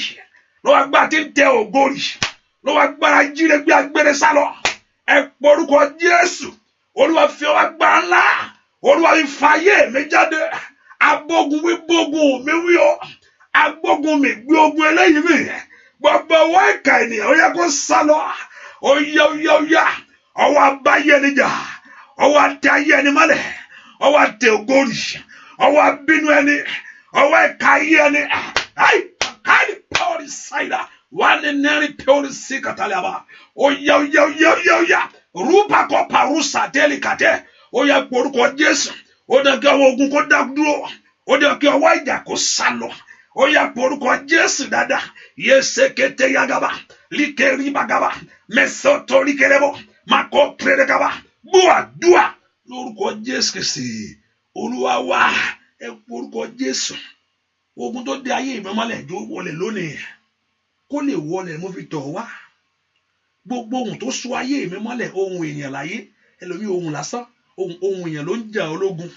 lọ́wọ́ agbá tí ń tẹ ògo rì lọ́wọ́ agbára jíire gbé agbére sálọ ẹ porúkọ Jésù Olúwa fi ọwọ́ agbára ńlá Olúwa fi fàyè mi jáde agbógun wí gbógun mi wí o agbógun mi gbé ogun eléyìí mi gbogbo ọwọ́ ìkà ènìyàn ó yẹ kó sálọ ó yá ọwọ́ abáyé ẹni jà ọwọ́ àtẹ ayé ẹni mọ́lẹ̀ ọwọ́ àtẹ ògórì ọwọ́ abínú ẹni ọwọ́ ẹ̀ka ayé ẹni káàdì pọ́ọ̀rì ṣáìdà wà ní nẹ́rìn pọ́ọ̀rì sí kàtàlẹ́àbà ó yá rúbà kọ́ pàrúsà délì kàtẹ́ ó yẹ porúkọ Jésù ó dẹ̀ kí ọwọ́ ogun kó dá dúró ó dẹ̀ kí ọwọ́ ìjà kó sálọ ó yẹ porúkọ Jésù dáadáa yéṣekete yagaba likeri bagaba mẹsọtọ likerebo makọ pẹrẹgaba gbọdúà lórúkọ Jésù Kristi Olúwa wa ẹ porúkọ Jésù ogun tó dé ayé ìmọ̀mọ́lẹ̀ jó wọlé lónìí kó lè wọlé mo fi tọ̀ wá gbogbo ohun tó so ayé mi mọ́lẹ̀ ohun èèyàn láyé ẹlòmíì ohun lásán ohun èèyàn ló ń jà ológun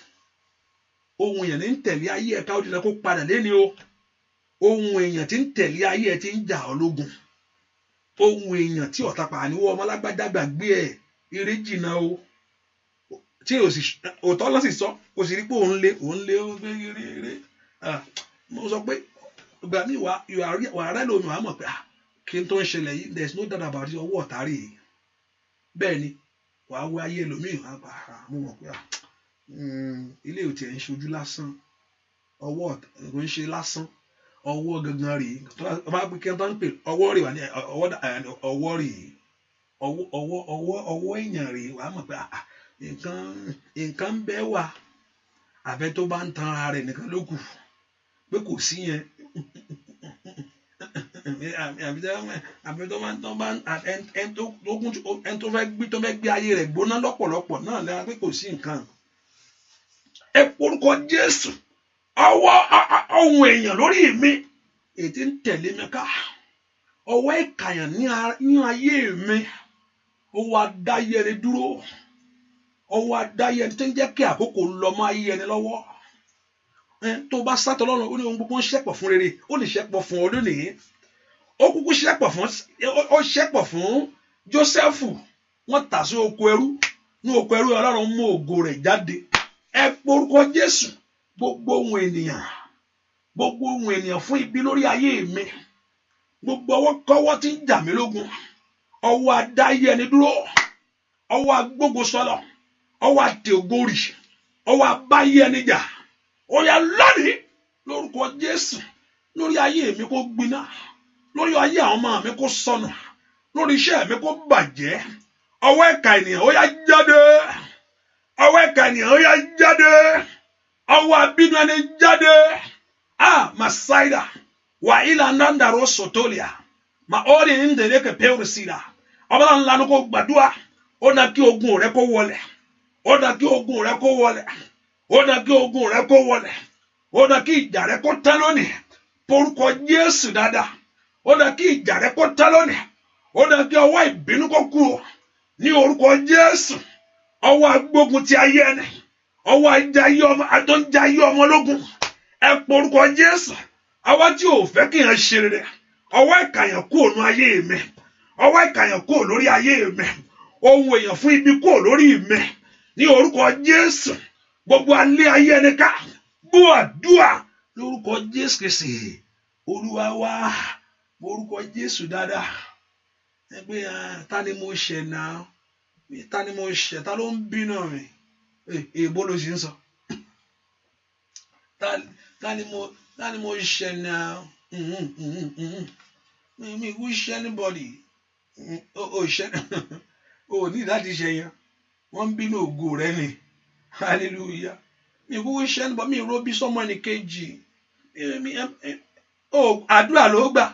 ohun èèyàn ní ń tẹ̀lé ayé ẹ̀ka ó ti lẹ́ kó padà lẹ́ni o ohun èèyàn tí ń tẹ̀lé ayé ẹ̀ ti ń jà ológun ohun èèyàn tí ọ̀tá pàníwọ́ ọmọlágbádá gbàgbé ẹ̀ eré jìnnà o tí òótọ́ lọ sì sọ kò sì rí pé òun lé ó gbé eré mo sọ pé ìgbà míì wà rẹ́ lómi wà á mọ̀ pé kí n tó ń ṣẹlẹ̀ yìí there is no doubt about it ọwọ́ ọ̀tá rè é bẹ́ẹ̀ ni wà á wọ ayé lómi mo mọ̀ pé ilé ò tiẹ̀ ń ṣojú lásán ọwọ́ kò ń ṣe lásán ọwọ́ gangan rèé ọba pé kí n tó ń pè ọwọ́ rèé wà ní ọwọ́ rèé ọwọ́ èèyàn rèé wà á mọ̀ pé nǹkan bẹ́ẹ̀ wà àfẹ́ tó bá ń tan ara rẹ̀ nìkan ló kù pé kò sí yẹn àbí tó fẹ́ gbé ayé rẹ̀ gbóná lọ́pọ̀lọpọ̀ náà lẹ́yìn pé kò sí nǹkan. Ẹ porúkọ Jésù, ọwọ́ ohun èèyàn lórí mi ètí ń tẹ̀lé mi ká, ọwọ́ ìkàyàn ní ayé mi, ọwọ́ adáyé ẹni dúró, ọwọ́ adáyé ẹni tó ń jẹ́ kí àkókò lọ mọ́ ayé ẹni lọ́wọ́. Tó bá sátọ lọ́rùn ó ní ohun gbogbo ń ṣẹ́pọ̀ fún rere, ó lè ṣẹ́pọ̀ fún ọ lónìí. Ó kúkú ṣẹ́pọ̀ fún Jósẹ́fù, wọ́n tà sí oko ẹrú, ní oko ẹrú Ọlọ́run mú ògo rẹ̀ jáde. Ẹ porúkọ Jésù, gbogbo ohun ènìyàn fún ibi lórí ayé mi, gbogbo ọwọ́ kọ́wọ́ tí ń jà mí lógun, ọwọ́ adáyé ẹni dúró, ọwọ́ agbógo sọlọ, ọwọ́ àtẹ ògórì, ọwọ́ abáyé ẹni jà, ó yá lónìí lórúkọ Jésù, lórí ayé mi kó gbiná, lórí ayé àwọn ọmọ mi kó sọnù, lórí iṣẹ́ mi kó bàjẹ́. Ọwọ́ ìkà ènìyàn ó yá jáde, ọwọ́ ìkà ènìyàn ó yá jáde, ọwọ́ abínú ẹni jáde. Masaida wa ila nandaro sotolia ma ori ndeleke peursida. Ọbala ńlá ni kó gbàdúrà, ó dá kí ogun rẹ kó wọlẹ̀, ó dá kí ogun rẹ kó wọlẹ̀, ó dá kí ogun rẹ kó wọlẹ̀, ó dá kí ìjà rẹ kó tán lónìí. Porúkọ Jésù dáadáa, ó dá kí ìjà rẹ kó tán lónìí, ó dá kí ọwọ́ ìbínú kó kúrò ní orúkọ Jésù. Ọwọ́ agbógun ti ayé ẹni, ọwọ́ àjọyé ọmọ lógun, ẹ porúkọ Jésù. Ọwọ́ tí ò fẹ́ kí n ṣe rere, ọwọ́ ìkàyàn kúrò ní ayé mi, ọwọ́ ìkàyàn kúrò lórí ayé mi, ohun èèyàn fún ibi kúrò lórí mi, ní orúkọ Jésù. Gbogbo alẹ́ ayé ẹni ká, gbọ́ àdúrà lórúkọ Jésù Kristi Olúwa wa. Orúkọ Jésù dáadáa. Ẹgbẹ́ ta ni mo ṣẹ̀ náà, ta ni mo ṣẹ̀, ta ló ń bínú mi, èèbó ló ṣe ń sọ. Ta ni mo ṣẹ̀ náà, mi kú ṣẹ̀ anybody, o ní láti ṣe yẹn, wọ́n ń bínú ògo rẹ ni, hallelujah. Mi kú ṣẹ̀ anybody, mi róbí sọmọ ẹnì kejì, àdúrà ló gbà,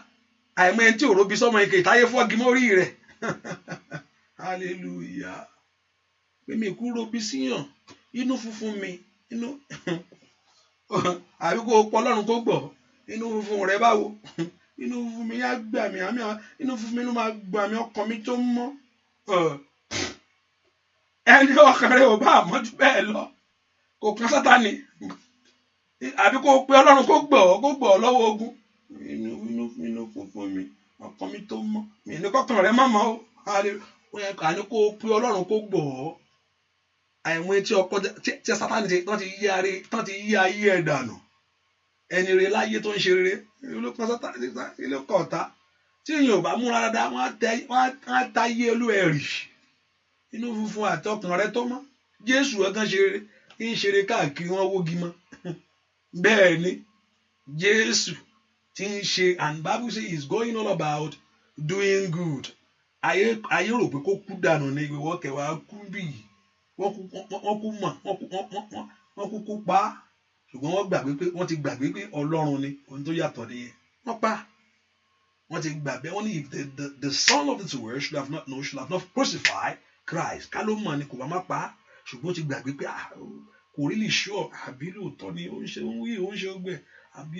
àìmọ̀ ẹni tí ò róbí sọmọ ẹnì kejì táyé fọ́gi mórí rẹ̀, hallelujah. Pé mi kú róbí síyàn, inú funfun mi, inú àbí kó pọ̀ Ọlọ́run kó gbọ́, inú funfun rẹ báwo, inú funfun mi yá gbà mí, inú funfun mi ló máa gbà mí, ọkàn mi tó mọ́. Ẹni ọkàn rẹ ò bá àmọ́jú bẹ́ẹ̀ lọ, kò kan Sátánì, àbí kó pe Ọlọ́run kó gbọ́ lọ́wọ́ ogun. Inú funfun mi, ọkàn mi tó mọ́, mi ní kọ́kàn rẹ má mọ́ o, àní kó pe Ọlọ́run kó gbọ́. Àìmọ̀ etí ọkọ tí Sátánì tán ti yí ayé ẹ̀ dànù, ẹni rere láyé tó ń ṣe rere ló kan Sátánì, ilé kọ̀ọ̀tá tí èèyàn ò bá múra dáadáa, wọ́n á ta ayé olú ẹ̀ rì. Inú funfun àti ọkàn rẹ tó mọ́, Jésù ẹ̀gán ṣe rere, ń ṣeré káàkiri, wọ́n wógi mọ́. Bẹ́ẹ̀ ni Jésù ti ń ṣe, and Bible say is going all about doing good. Ayé rò pé kó kú dànù ní ìwọ kẹwàá kú bí wọ́n kúkú pa á, ṣùgbọ́n wọ́n ti gbàgbé pé Ọlọ́run ni ohun tó yàtọ̀ nìyẹn. Wọ́n pa, wọ́n ti gbàgbé, wọ́n ní if the son of this world should have not crucified Christ, ká ló mọ̀ ni kò bá má pa á, ṣùgbọ́n ó ti gbàgbé pé kò rí lè ṣọ́ àbí lóòótọ́ ni ó ń ṣe ogbẹ́, àbí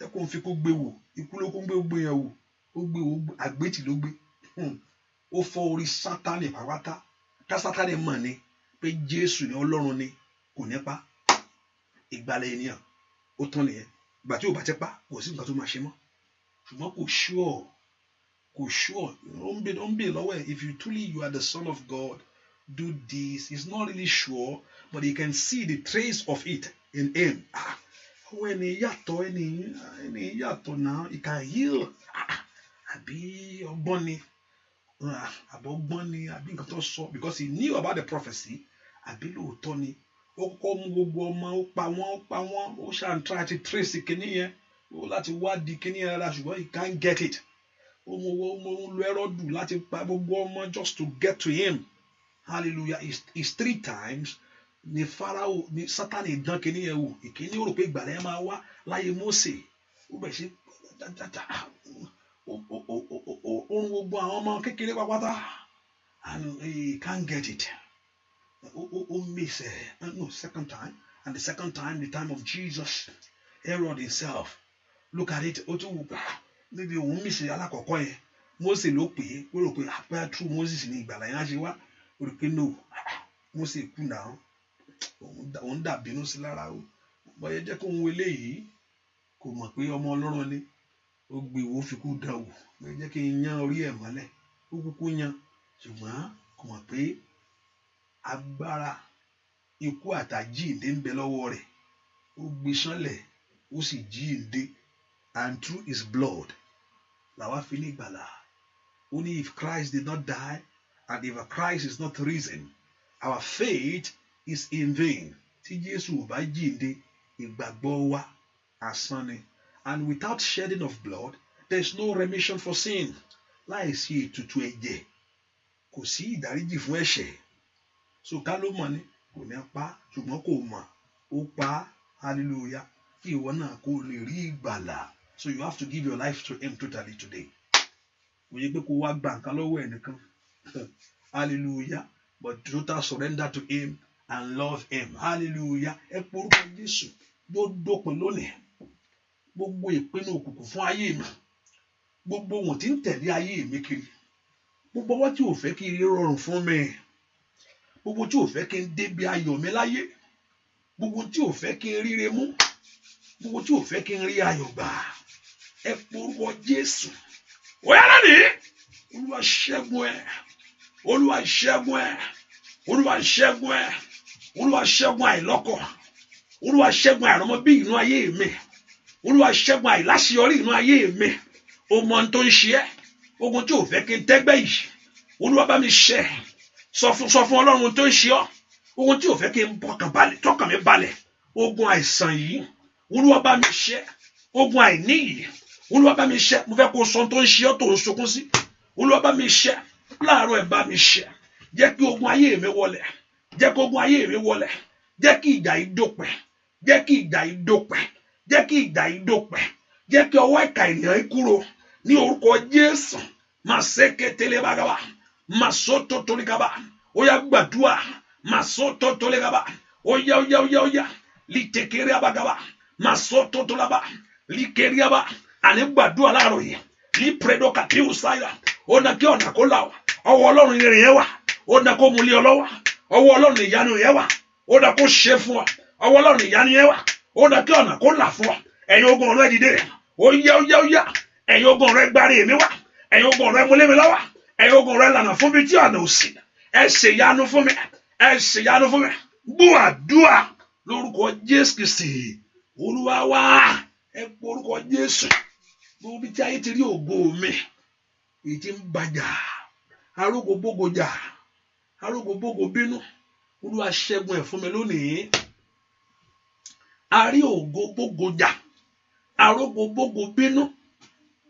ẹ kò ń fi kó gbé wò, ikú ló kó ń gbé yẹn wò, ó gbé àgbétì ló gbé, ó fọ́ orí Sátánì pàápàá. Ká Sátánì mọ̀ ni pé Jésù ni Ọlọ́run ni, kò ní pa. Ìgbàlẹ̀ ènìyàn ó tán nìyẹn, ìgbà tí ò bá ti pa kò sí nǹkan tó máa ṣe mọ́. Ṣùgbọ́n kò sure, ó ń bè lọ́wọ́ ẹ̀, if you truly you are the son of God, do this. He's not really sure, but he can see the trace of it in him. Ọwọ́ ẹni yàtọ̀ náà, he can heal. Àbí ọgbọ́n ni, àbí nǹkan tó sọ, because he knew about the prophecy. Àbí lóòótọ́ ni, ó kọ́ mú gbogbo ọmọ, ó pa wọ́n, ó ṣàǹtà àti trace kìíní yẹn, ó láti wádìí kìíní yẹn rárá, ṣùgbọ́n he can't get it. Ó mú lo Hẹ́rọ́dù láti pa gbogbo ọmọ just to get to him. Hallelujah. It's 3 times ni Fáráò ni Sátánì dán kíní yẹn wò. Ìkíní ó rò pé ìgbàlà yẹn máa wá láyé Mósè. Ó bẹ̀ ṣe ohun gbogbo àwọn ọmọ kékeré pápátá, and he can't get it. Miss no second time, and the second time, the time of Jesus, Herod himself, look at it. Ó tún wù pé níbi òun miss alákọ̀ọ́kọ́ yẹn, Mósè ló pè é, ó rò pé àpẹ́ true Moses ní ìgbàlà yẹn á ṣe wá. Ó rò pé no, Mósè kú náà, òun dàbínú sí lára o. Bọ́yẹ jẹ́ kó ń wọlé yìí, kò mọ̀ pé ọmọ Ọlọ́run ni. Ó gbé wo fi kú dán wò. Bọ́yẹ jẹ́ kí n yan orí ẹ̀ mọ́lẹ̀. Ó kúkú yan, ṣùgbọ́n kò mọ̀ pé agbára ikú àtàjíǹde ń bẹ lọ́wọ́ rẹ̀. Ó gbé sánlẹ̀, ó sì jíǹde, and through his blood làwa fi ní ìgbàlà. Only if Christ did not die, and if Christ is not risen, our faith is in vain. Tí Jésù ò bá jíǹde, ìgbàgbọ́ wa asán ni. And without shedding of blood, there is no remission for sin. Láìsí ètùtù ẹ̀jẹ̀, kò sí ìdáríjì fún ẹ̀ṣẹ̀. So ká ló mọ̀ ni, kò ní pa, ṣùgbọ́n kò mọ̀, ó pa, hallelujah. Kí ìwọ náà kó lè rí ìgbàlà. So you have to give your life to him totally today. Kò yẹ pé kó wá gba nǹkan lọ́wọ́ ẹnìkan. Hallelujah. But total surrender to him and love him. Hallelujah. Ẹ porúkọ Jésù yóò dópin lónìí. Gbogbo ìpinnu òkùnkùn fún ayé mi. Gbogbo wọn tí ń tẹ̀lé ayé mi kiri. Gbogbo wọn tí ò fẹ́ kí ire rọrùn fún mi. Gbogbo tí ò fẹ́ kí n débi ayọ̀ mi láyé. Gbogbo tí ò fẹ́ kí n ríre mú. Gbogbo tí ò fẹ́ kí n rí ayọ̀ gbà. Ẹ porúkọ Jésù. Ó yá lónìí. Olúwa ṣẹ́gun ẹ̀. Olúwa ṣẹ́gun ẹ̀. Olúwa ṣẹ́gun ẹ̀. Olúwa ṣẹ́gun àìlọ́kọ. Olúwa ṣẹ́gun àìrọ́mọbí inú ayé mi. Olúwa ṣẹ́gun àìláṣeyọrí inú ayé mi. O mọ ohun tó ń ṣe ẹ́. Ogun tí ò fẹ́ kí n tẹ́gbẹ́ yìí. Olúwa bá mi ṣẹ́. Sọ fún Ọlọ́run ohun tó ń ṣe ọ́. Ogun tí ò fẹ́ kí n tọ́kàn mi balẹ̀. Ogun àìsàn yìí. Olúwa bá mi ṣẹ́. Ogun àìní yìí. Olúwa bá mi ṣẹ́. Mo fẹ́ kó sọ ohun tó ń ṣe ọ́ tó ń sunkún sí. Olúwa bá mi ṣẹ́. Láàárọ̀ ẹ̀ bá mi ṣẹ́. Jẹ́ kí ogun ayé mi wọlẹ̀. Jẹ́ kí ogun ayé mi wọlẹ̀. Jẹ́ kí ìjà yìí dópin. Jẹ́ kí ìjà yìí dópin. Jẹ́ kí ìjà yìí dópin. Jẹ́ kí ọwọ́ ìkà ènìyàn yìí kúrò. Ní orúkọ Jésù. Maseketele bagaba. Masoto toligaba. Ó yá gbàdúrà. Masoto toligaba. Ó yá. Litekere abagaba. Masoto tolaba. Likeriaba. Àní gbàdúrà láàárọ̀ yìí. Ní predo katiu saya. Ó na kí ọ̀nà kó là wá. Ọwọ́ Ọlọ́run ìrìn yẹn wà. Ó na kó mú lé ọ lọ́wọ́. Ọwọ́ Ọlọ́run ìyanu yẹn wà. Ó na kó ṣe fún wa. Ọwọ́ Ọlọ́run ìyanu yẹn wà. Ó na kí ọ̀nà kó là fún wa. Ẹ̀yin ogun ọ̀rọ̀ dìde. Ó yá. Ẹ̀yin ogun ọ̀rọ̀ gbárí mi wá. Ẹ̀yin ogun ọ̀rọ̀ múlé mi lọ́wọ́. Ẹ̀yin ogun ọ̀rọ̀ lànà fún mi tí ọ̀nà ò sí. Ẹ ṣe ìyanu fún mi. Ẹ ṣe ìyanu fún mi. Gbọ́ àdúrà lórúkọ Jésù Kristi. Olúwa wá. Ẹ porúkọ Jésù. Gbogbo bí tí ayé ti rí ògo mi. Èyí tí ń bàjà. Arógo bógo jà. Arógo bógo bínú. Olúwa ṣẹ́gun ẹ̀ fún mi lónìí. A rí ògo bógo jà. Arógo bógo bínú.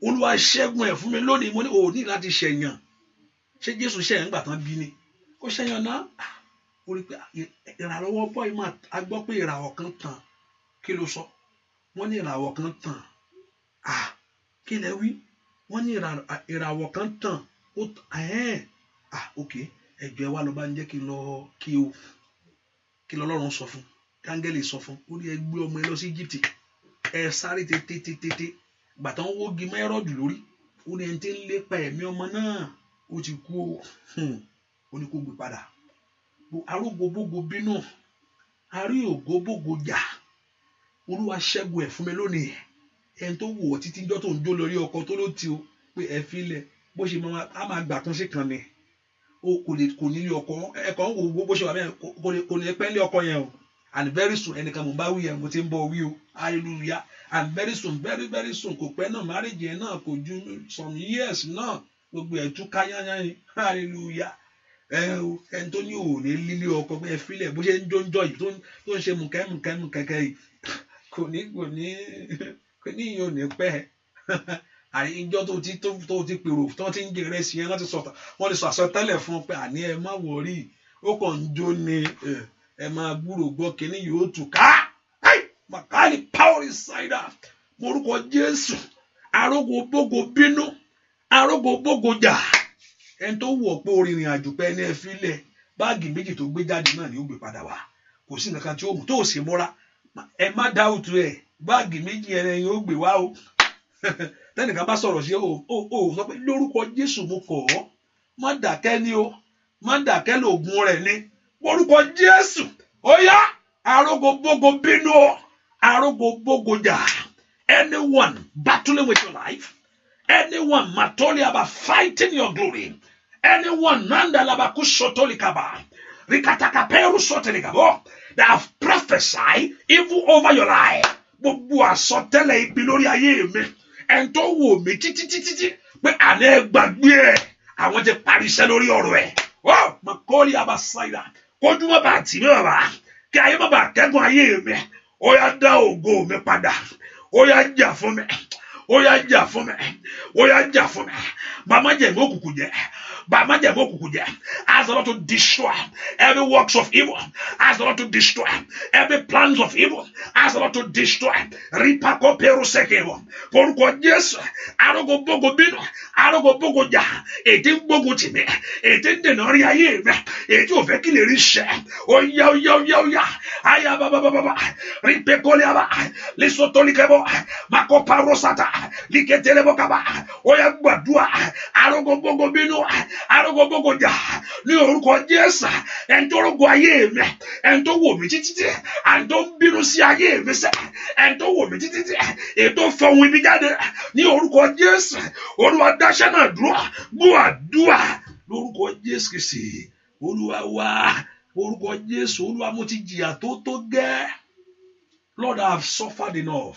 Olúwa ṣẹ́gun ẹ̀ fún mi lónìí. Mo ní o ní láti ṣẹ̀yàn. Ṣé Jésù ṣẹ̀yàn nígbà tán bí ni? Ó ṣẹ̀yàn náà. Ó rí pé ìràwọ̀ bọ́ ìmọ̀ a gbọ́ pé ìràwọ̀ kan tàn. Kí ló sọ? Wọ́n ní ìràwọ̀ kan tàn. Kí lẹ wí? Wọ́n ní ìràwọ̀ kan tàn. Ok. Ẹjọ́ ẹ wá lọ bá ń jẹ́ kí lọ kí o. Kí lọ́lọ́run sọ fún. Kángẹ́lì sọ fún. Ó ní ẹ gbé ọmọ ẹ lọ sí Egypt. Ẹ sáré tètè. Gbàtàn wógi mẹ́rọ̀dù lórí. Ó ní ẹni tí ń lépa ẹ̀mí ọmọ náà. Ó ti kú o. Ó ní kó gbé padà. Arógo bógo bínú. Arí ògo bógo jà. Olúwa ṣẹ́gun ẹ̀ fún mi lónìí. Ẹni tó wò ó títí jọ́ tó ń jó lórí ọkọ tó ló ti o pé ẹ filẹ̀ bó ṣe máa gbà tún sí kan ni. O kò ní lé ọkọ ẹ̀kọ́ ń wo bó ṣe wà bẹ́ẹ̀ kò ní pẹ́ lé ọkọ yẹn o. And very soon ẹnìkan mo bá wí yẹn mo ti ń bọ̀ wí o. Hallelujah. And very soon very soon kò pẹ́ náà marriage yẹn náà kò ju some years náà gbogbo ẹ̀ tún ká yányán ni. Hallelujah. Ẹni tó ní òní lílé ọkọ pé ẹ filẹ̀ bó ṣe ń jọ yìí tó ń ṣe mùkẹ́mùkẹ́mùkẹ́kẹ́ yìí kò ní ìyẹn ò ní pẹ́ àyíjọ́ tó ti pèrò tó ti ń jẹ ìrẹsì yẹn wọ́n lè sọ àsọtẹ́lẹ̀ fún un pé àní ẹ má wọrí ó kàn ń jó ni ẹ máa gbúrò gbọ́ kíní yóò tù ká màkàlì power inside morúkọ Jésù arógo bógo bínú arógo bógo jà ẹni tó wọ̀ pé orin ìrìn àjò pé ẹni ẹ filẹ̀ báàgì méjì tó gbé jáde náà ni ó gbé padà wá kò sí nǹkan tí ó mú tó ò sì múra ẹ má dá òtún ẹ báàgì méjì ẹni yóò gbé wá o tẹnìkan bá sọ̀rọ̀ sí o sọ pé lórúkọ Jésù mo kọ̀ ọ́ má dàkẹ́ ni o má dàkẹ́ lóògùn rẹ̀ ni lórúkọ Jésù ó yá arógo bógo bínú o arógo bógo jà anyone battling with your life anyone matoli about fighting your glory anyone nanda labaku sotoli kaba rikataka peru soteli kabo that have prophesied evil over your life gbogbo àsọtẹ́lẹ̀ ibi lórí ayé mi ẹn tó wò mí títí pé àná ẹ gbàgbé ẹ àwọn ti parí iṣẹ́ lórí ọ̀rọ̀ ẹ makoli abasaida kójú má bàa tì mí bàbá kí ayé má bàa kẹ́gùn ayé mi ó yá dá ògo mi padà ó yá jà fún mi ó yá jà fún mi ó yá jà fún mi màmá jẹ mí òkùnkùn jẹ màmá jẹ mí òkùnkùn jẹ ask the Lord to destroy every works of evil ask the Lord to destroy every plans of evil ask the Lord to destroy ripako peru sekewo porúkọ Jésù arógo bógo bínú arógo bógo jà ètí ń gbógun tì mí ètí ń dènà rí ayé mi ètí ò fẹ́ kí lè rí ṣẹ ó yá ayá bàbá ripekole aba lisotolikebo makoparosata liketelebo kaba ó yá gbàdúrà arógo bógo bínú arógo bógo jà ní orúkọ Jésù ẹni tó rógo ayé mi ẹni tó wò mí títí ẹni tó ń bínú sí ayé mi sẹ ẹni tó wò mí títí èyí tó fẹ́ ohun ibi jáde ní orúkọ Jésù Olúwa dáṣẹ́ náà dúró gbọ́ àdúrà lórúkọ Jésù Kristi Olúwa wá orúkọ Jésù Olúwa mo ti jìyà tó gẹ́ Lord, I have suffered enough.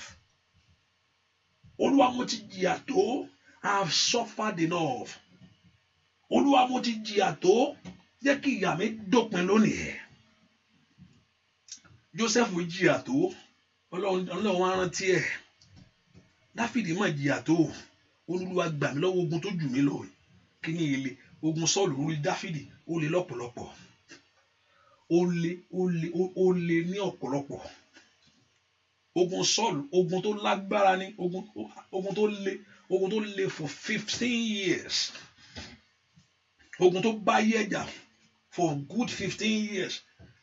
Olúwa mo ti jìyà tó I have suffered enough. Olúwa mo ti jìyà tó jẹ́ kí ìyà mi dópin lónìí. Joseph jìyà tó Ọlọ́run á rántí ẹ̀. Dáfídì mà jìyà tó Olúwa gbà mí lọ́wọ́ ogun tó jù mí lọ kí ni ilé ogun Sọ́ọ̀lù lórí Dáfídì ó le lọ́pọ̀lọpọ̀ ó le ní ọ̀pọ̀lọpọ̀ ogun Sọ́ọ̀lù ogun tó lágbára ní ogun tó le for 15 years ogun tó bá yẹjà for good 15 years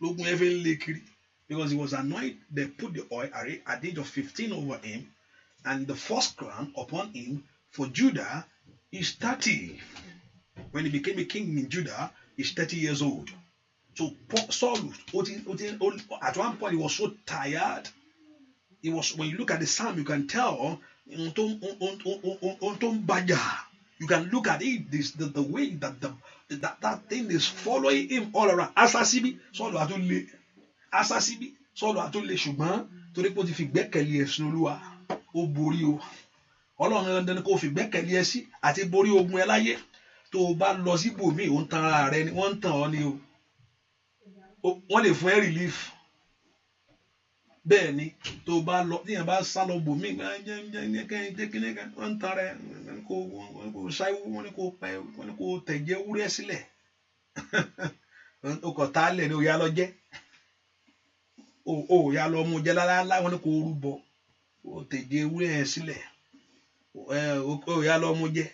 lógun ẹ fẹ́ lé kiri because he was anointed. They put the oil at the age of 15 over him, and the first crown upon him for Judah is 30. When he became a king in Judah, he's 30 years old. So Saul, at one point, he was so tired. He was, when you look at the psalm, you can tell. You can look at it, the way that thing is following him all around. Asasibi, Saul atole. Asasibi, Saul atole. Ṣùgbọ́n torí pé ó ti fi gbẹ́kẹ̀lé ẹ̀sìn Olúwa, ó borí o. Ọlọ́run dandan kó fi gbẹ́kẹ̀lé ẹ sí àti borí ogun ẹ láyé. Tó o bá lọ síbòmíì, ó ń tan ara rẹ ni, wọ́n ń tàn ọ́ ni o. Wọ́n lè fún ẹ relief. Bẹ́ẹ̀ ni tó o bá lọ, tíyẹn bá sá lọ bòmíì, wọ́n ń tan rẹ, wọ́n kò ṣáíwú, wọ́n ní kò pẹ́, wọ́n ní kò tẹ̀jẹ́ wúrẹ́ sílẹ̀. O kò tá lẹ̀ ní òyà lọ jẹ́. Òyà lọ mú jẹ́ lálálá, wọ́n ní kò rúbọ. O tẹ̀jẹ́ wúrẹ́ yẹn sílẹ̀. Òyà lọ mú jẹ́.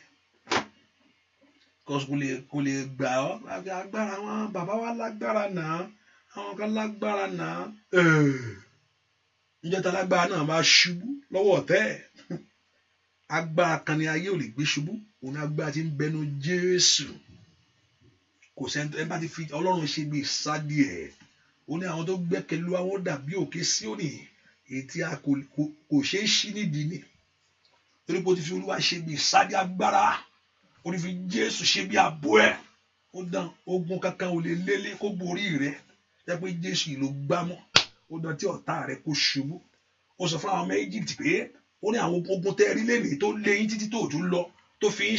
Kò lè gbà ọ́. Agbára wọn, bàbá wa lágbára náà. Àwọn kan lágbára náà. Ǹjẹ́ ta lágbára náà bá ṣubú lọ́wọ́ ọ̀tẹ̀? Agbára kan ni ayé ò lè gbé ṣubú. Òun agbára tí ń bẹnu Jésù. Kò sẹ́ni ẹ bá ti fi Ọlọ́run ṣe bí ìsádi ẹ̀. Ó ní àwọn tó gbẹ́kẹ̀lé àwọn dàbí òkè Síónì. Èyí tí a kò ṣe é ṣí nídìí ni. Torí pé ó ti fi Olúwa ṣe bí ìsádi agbára. Ó ti fi Jésù ṣe bí ààbò ẹ̀. Ó dán ogun kankan ò lè lélẹ̀ kó borí rẹ̀. Jẹ́ pé Jésù ló gbámọ́. Ó dán tí ọ̀tá rẹ̀ kó ṣubú. Ó sọ fún àwọn ọmọ Egypt pé ó ní àwọn ogun tẹ́ rí lẹ́nìí tó lé yín títí tó tún lọ tó fi ń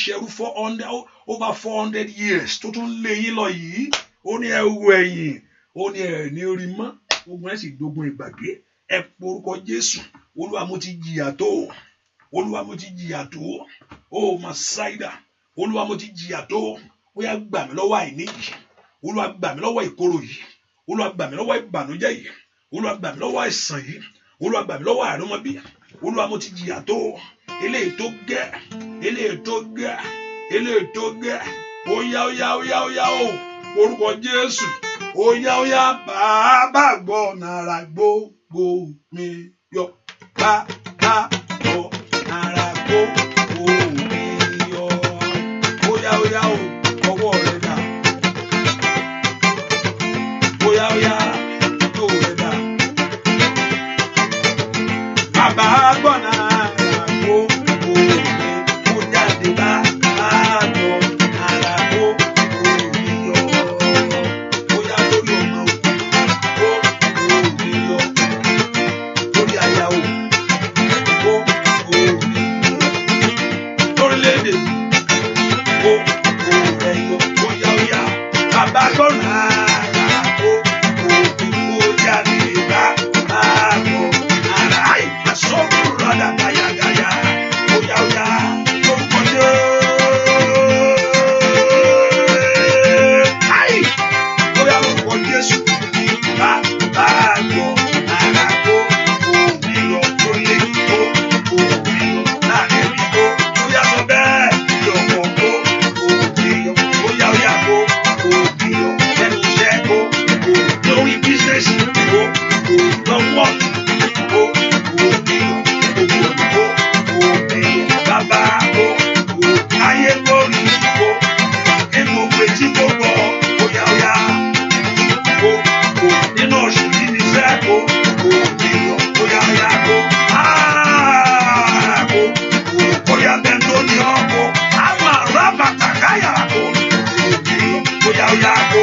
ṣẹrú over 400 years tó tún lé yín lọ yìí. Ó ní ẹ wo ẹ̀yìn, ó ní ẹ ní orí mọ́. Ogun ẹ̀ sì dogun ìgbàgbé. Ẹ porúkọ Jésù. Olúwa mo ti jìyà tó. Olúwa mo ti jìyà tó. Ó Màsáídà. Olúwa mo ti jìyà tó. Ó yá gbà mí lọ́wọ́ àìní yìí. Olúwa gbà mí lọ́wọ́ ìkorò yìí. Olúwa gbà mí lọ́wọ́ ìbànújẹ́ yìí, Olúwa gbà mí lọ́wọ́ àìsàn yìí, Olúwa gbà mí lọ́wọ́ àìrọ́mọbí, Olúwa mo ti jìyà tó, eléyìí tó gẹ́, eléyìí tó gẹ́, eléyìí tó gẹ́, óyá o, orúkọ Jésù, óyá bàbá gbọ́ náírà gbogbo mi yọ, bàbá gbọ́ náírà gbogbo mi yọ, óyá o, ọwọ́ rẹ̀ dà, óyá tó rẹ̀ dà, bàbá gbọ́ náírà gbogbo mi kó jáde bá gbọ́ náírà gbogbo mi yọ, óyá lórí ọmọ gbogbo mi yọ, lórí aya gbogbo mi yọ, lórílẹ̀-èdè gbogbo rẹ̀ yọ, óyá bàbá gbọ́ náírà gbogbo mi kó jáde bá gbọ́ náírà àìsàn rádà gáyàgáyà, óyá lórúkọ Jésù. Óyá lórúkọ Jésù. Bàbá gbọ́ náírà gbogbo mi yọ, lórí gbogbo mi yọ, láàrin mi óyá sọ bẹ́ẹ̀, yọ̀pọ̀ gbogbo mi yọ, óyá gbogbo mi yọ, lẹ́nu iṣẹ́ gbogbo, lórí bísíǹsì gbogbo, lọ́wọ́ gbogbo mi yọ, gbogbo mi yọ, bàbá gbogbo, ayé gbòòrì gbogbo, gbogbo etí gbogbo, óyá gbogbo, nínú oṣù yìí ní iṣẹ́ gbogbo mi yọ, óyá gbogbo, óyá bẹ́ẹ̀ tó ní ọkọ̀, àmà rábàtà káyà gbogbo mi yọ, óyá gbogbo,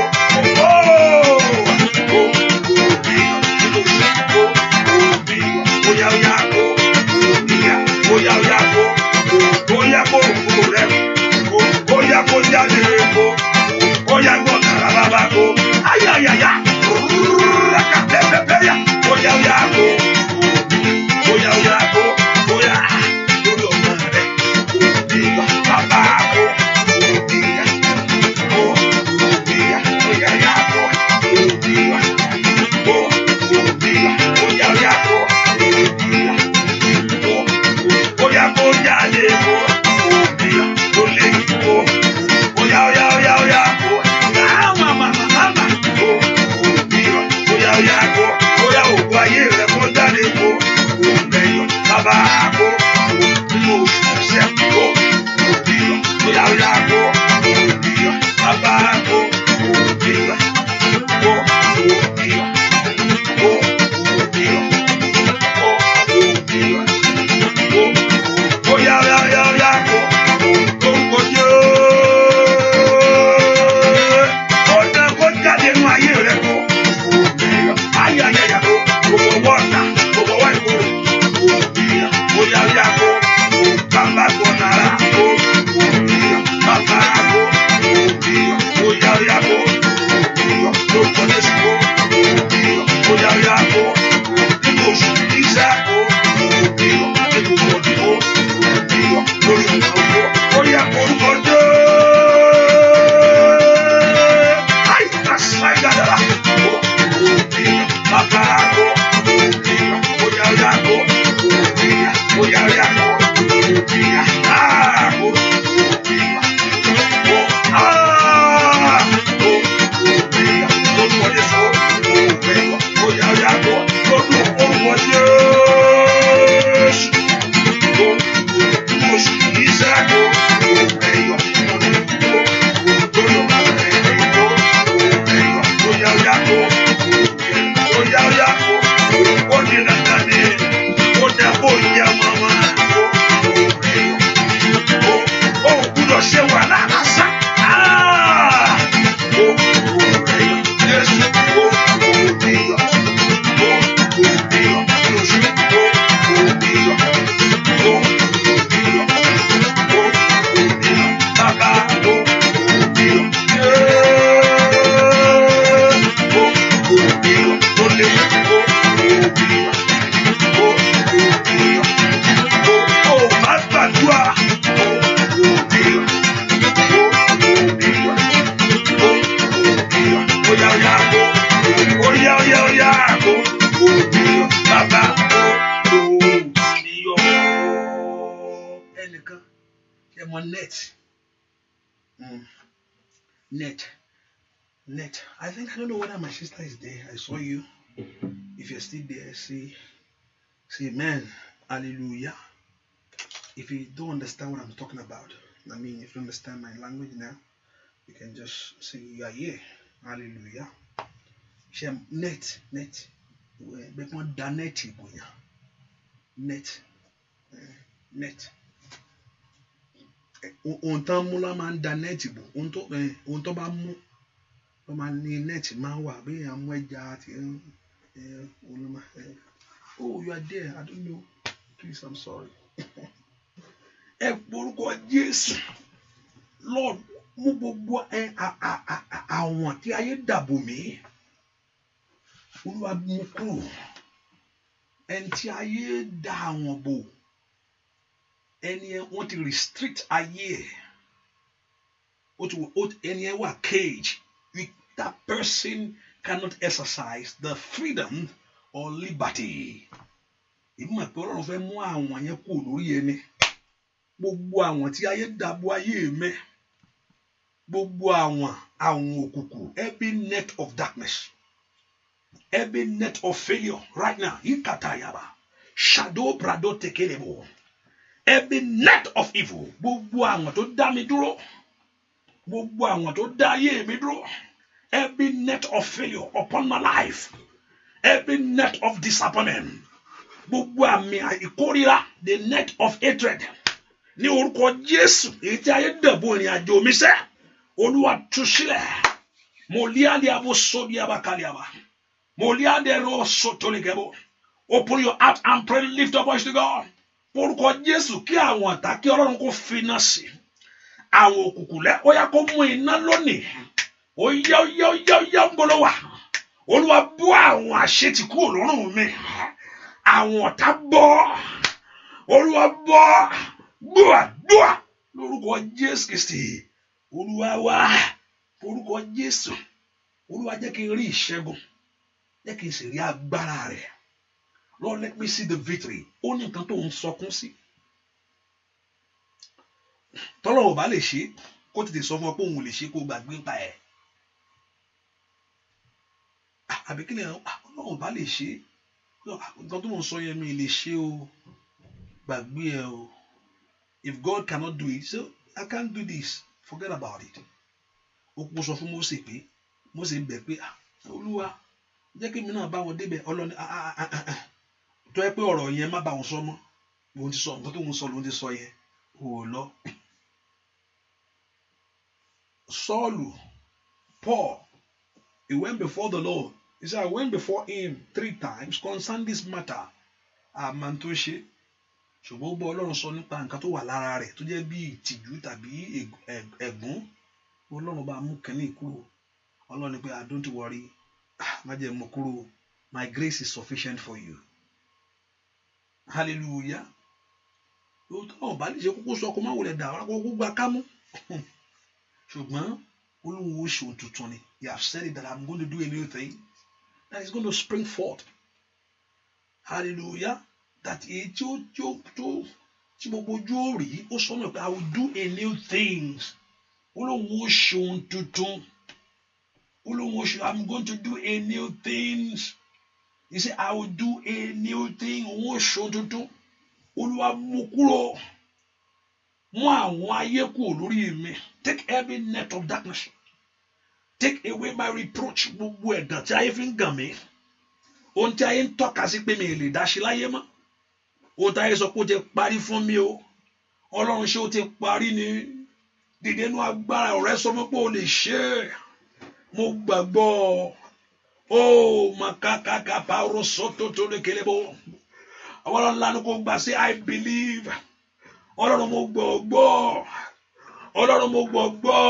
Oya kò níyọ̀ bàbá kò níyọ̀. Ẹnìkan ẹ mọ net. Net. I don't know whether my sister is there. I saw you. If you're still there, say amen. Hallelujah. If you don't understand what I'm talking about, I mean, if you understand my language now, you can just say you are here. Hallelujah. Net. But more than net. Ohun tán mú la máa ń da net bò. Ohun tó bá mú ló máa ní net máa wà bí àwọn ẹja àti oh, you are there. I don't know. Please, I'm sorry. Ẹ porúkọ Jésù. Lord, mú gbogbo àwọn tí ayé dàbò mí. Olúwa mú kúrò. Ẹni tí ayé dà àwọn bò. Ẹni wọ́n ti restrict ayé. Ẹni wà cage. That person cannot exercise the freedom or liberty. Ìmọ̀ pé Ọlọ́run fẹ́ mú àwọn yẹn kúrò lórí ẹni. Gbogbo àwọn tí ayé dàbò ayé mẹ́. Gbogbo àwọn òkùnkùn. Every net of darkness. Every net of failure right now. Ikatayaba. Shadow brado tekelebo. Every net of evil. Gbogbo àwọn tó dá mi dúró. Gbogbo àwọn tó dá ayé mi dúró. Every net of failure upon my life. Every net of disappointment. Gbogbo àmì ìkórìíra. The net of hatred. Ní orúkọ Jésù. Èyí tí ayé dàbò ìrìn àjò mi sẹ́. Olúwa tú sílẹ̀. Mo líàdé abo sóbi abakaliaba. Mo líàdé ro sotolikebo. Open your heart and pray. Lift up voice to God. Orúkọ Jésù kí àwọn ọ̀tá kí Ọlọ́run kó finá sí. Àwọn òkùnkùn lẹ́ ó yá kó mú iná lónìí. Ó yá ngolowa. Olúwa bú àwọn àṣetì kúrò lọ́rùn mi. Àwọn ọ̀tá bọ́. Olúwa bọ́. Gbúà. Lórúkọ Jésù Kristi. Olúwa wá. Orúkọ Jésù. Olúwa jẹ́ kí n rí ìṣẹ́gun. Jẹ́ kí n sì rí agbára rẹ̀. Lord, let me see the victory. Ó ní nǹkan tó ń sọkún sí. Tọ́lọ́run bá lè ṣe kó tètè sọ fún ọ pé òun lè ṣe kó gbàgbé nípa ẹ̀. Àbí kí ni Ọlọ́run bá lè ṣe. Nǹkan tó ń sọ yẹn mi lè ṣe o. Gbàgbé ẹ o. If God cannot do it, so I can't do this. Forget about it. Ó kó sọ fún Mósè pé Mósè bẹ̀ pé Olúwa jẹ́ kí mi náà bá wọn débẹ̀ Ọlọ́run tó yẹ pé ọ̀rọ̀ yẹn má bá wọn sọ mọ́. Òun ti sọ nǹkan tó ń sọ lòun ti sọ yẹn. Ò lọ. Saul, Paul, he went before the Lord. He said, I went before him 3 times concerning this matter. Àmọ́ tó ṣe. Ṣùgbọ́n gbọ́ Ọlọ́run sọ nípa nǹkan tó wà lára rẹ̀ tó jẹ́ bí ìtìjú tàbí ẹ̀gún. Ọlọ́run bá mú kẹ́ni kúrò. Ọlọ́run ní pé don't worry. Má jẹ́ mú kúrò. My grace is sufficient for you. Hallelujah. Lóòótọ́ bá lè ṣe kókó sọ kó má wọlé dà ọ́ kó gbà kámú. Ṣùgbọ́n Olúwa ó ṣe ohun tuntun ni. He has said it that I'm going to do a new thing. That is going to spring forth. Hallelujah. That tí gbogbo ojú ó rí ó sọ náà pé I will do a new thing. Olúwa ó ṣe ohun tuntun. Olúwa ó ṣe I'm going to do a new thing. He said I will do a new thing. Òun ó ṣe ohun tuntun. Olúwa mú kúrò. Mú àwọn ayé kúrò lórí mi. Take every net of darkness. Take away my reproach. Gbogbo ẹ̀gàn tí ayé fi ń gàn mí. Ohun tí ayé ń tọ́ka sí pé mi lè dá ṣe láyé mọ́. Ohun tí ayé sọ pé ó ti parí fún mi o. Ọlọ́run ṣé ó ti parí ni. Dìde nínú agbára ọ̀rẹ́ sọ fún pé o lè ṣe. Mo gbàgbọ́. Oh, makakaka paro soto to le kelebo. Ọlọ́run lanu kò gbà sí I believe. Ọlọ́run mo gbàgbọ́. Ọlọ́run mo gbàgbọ́.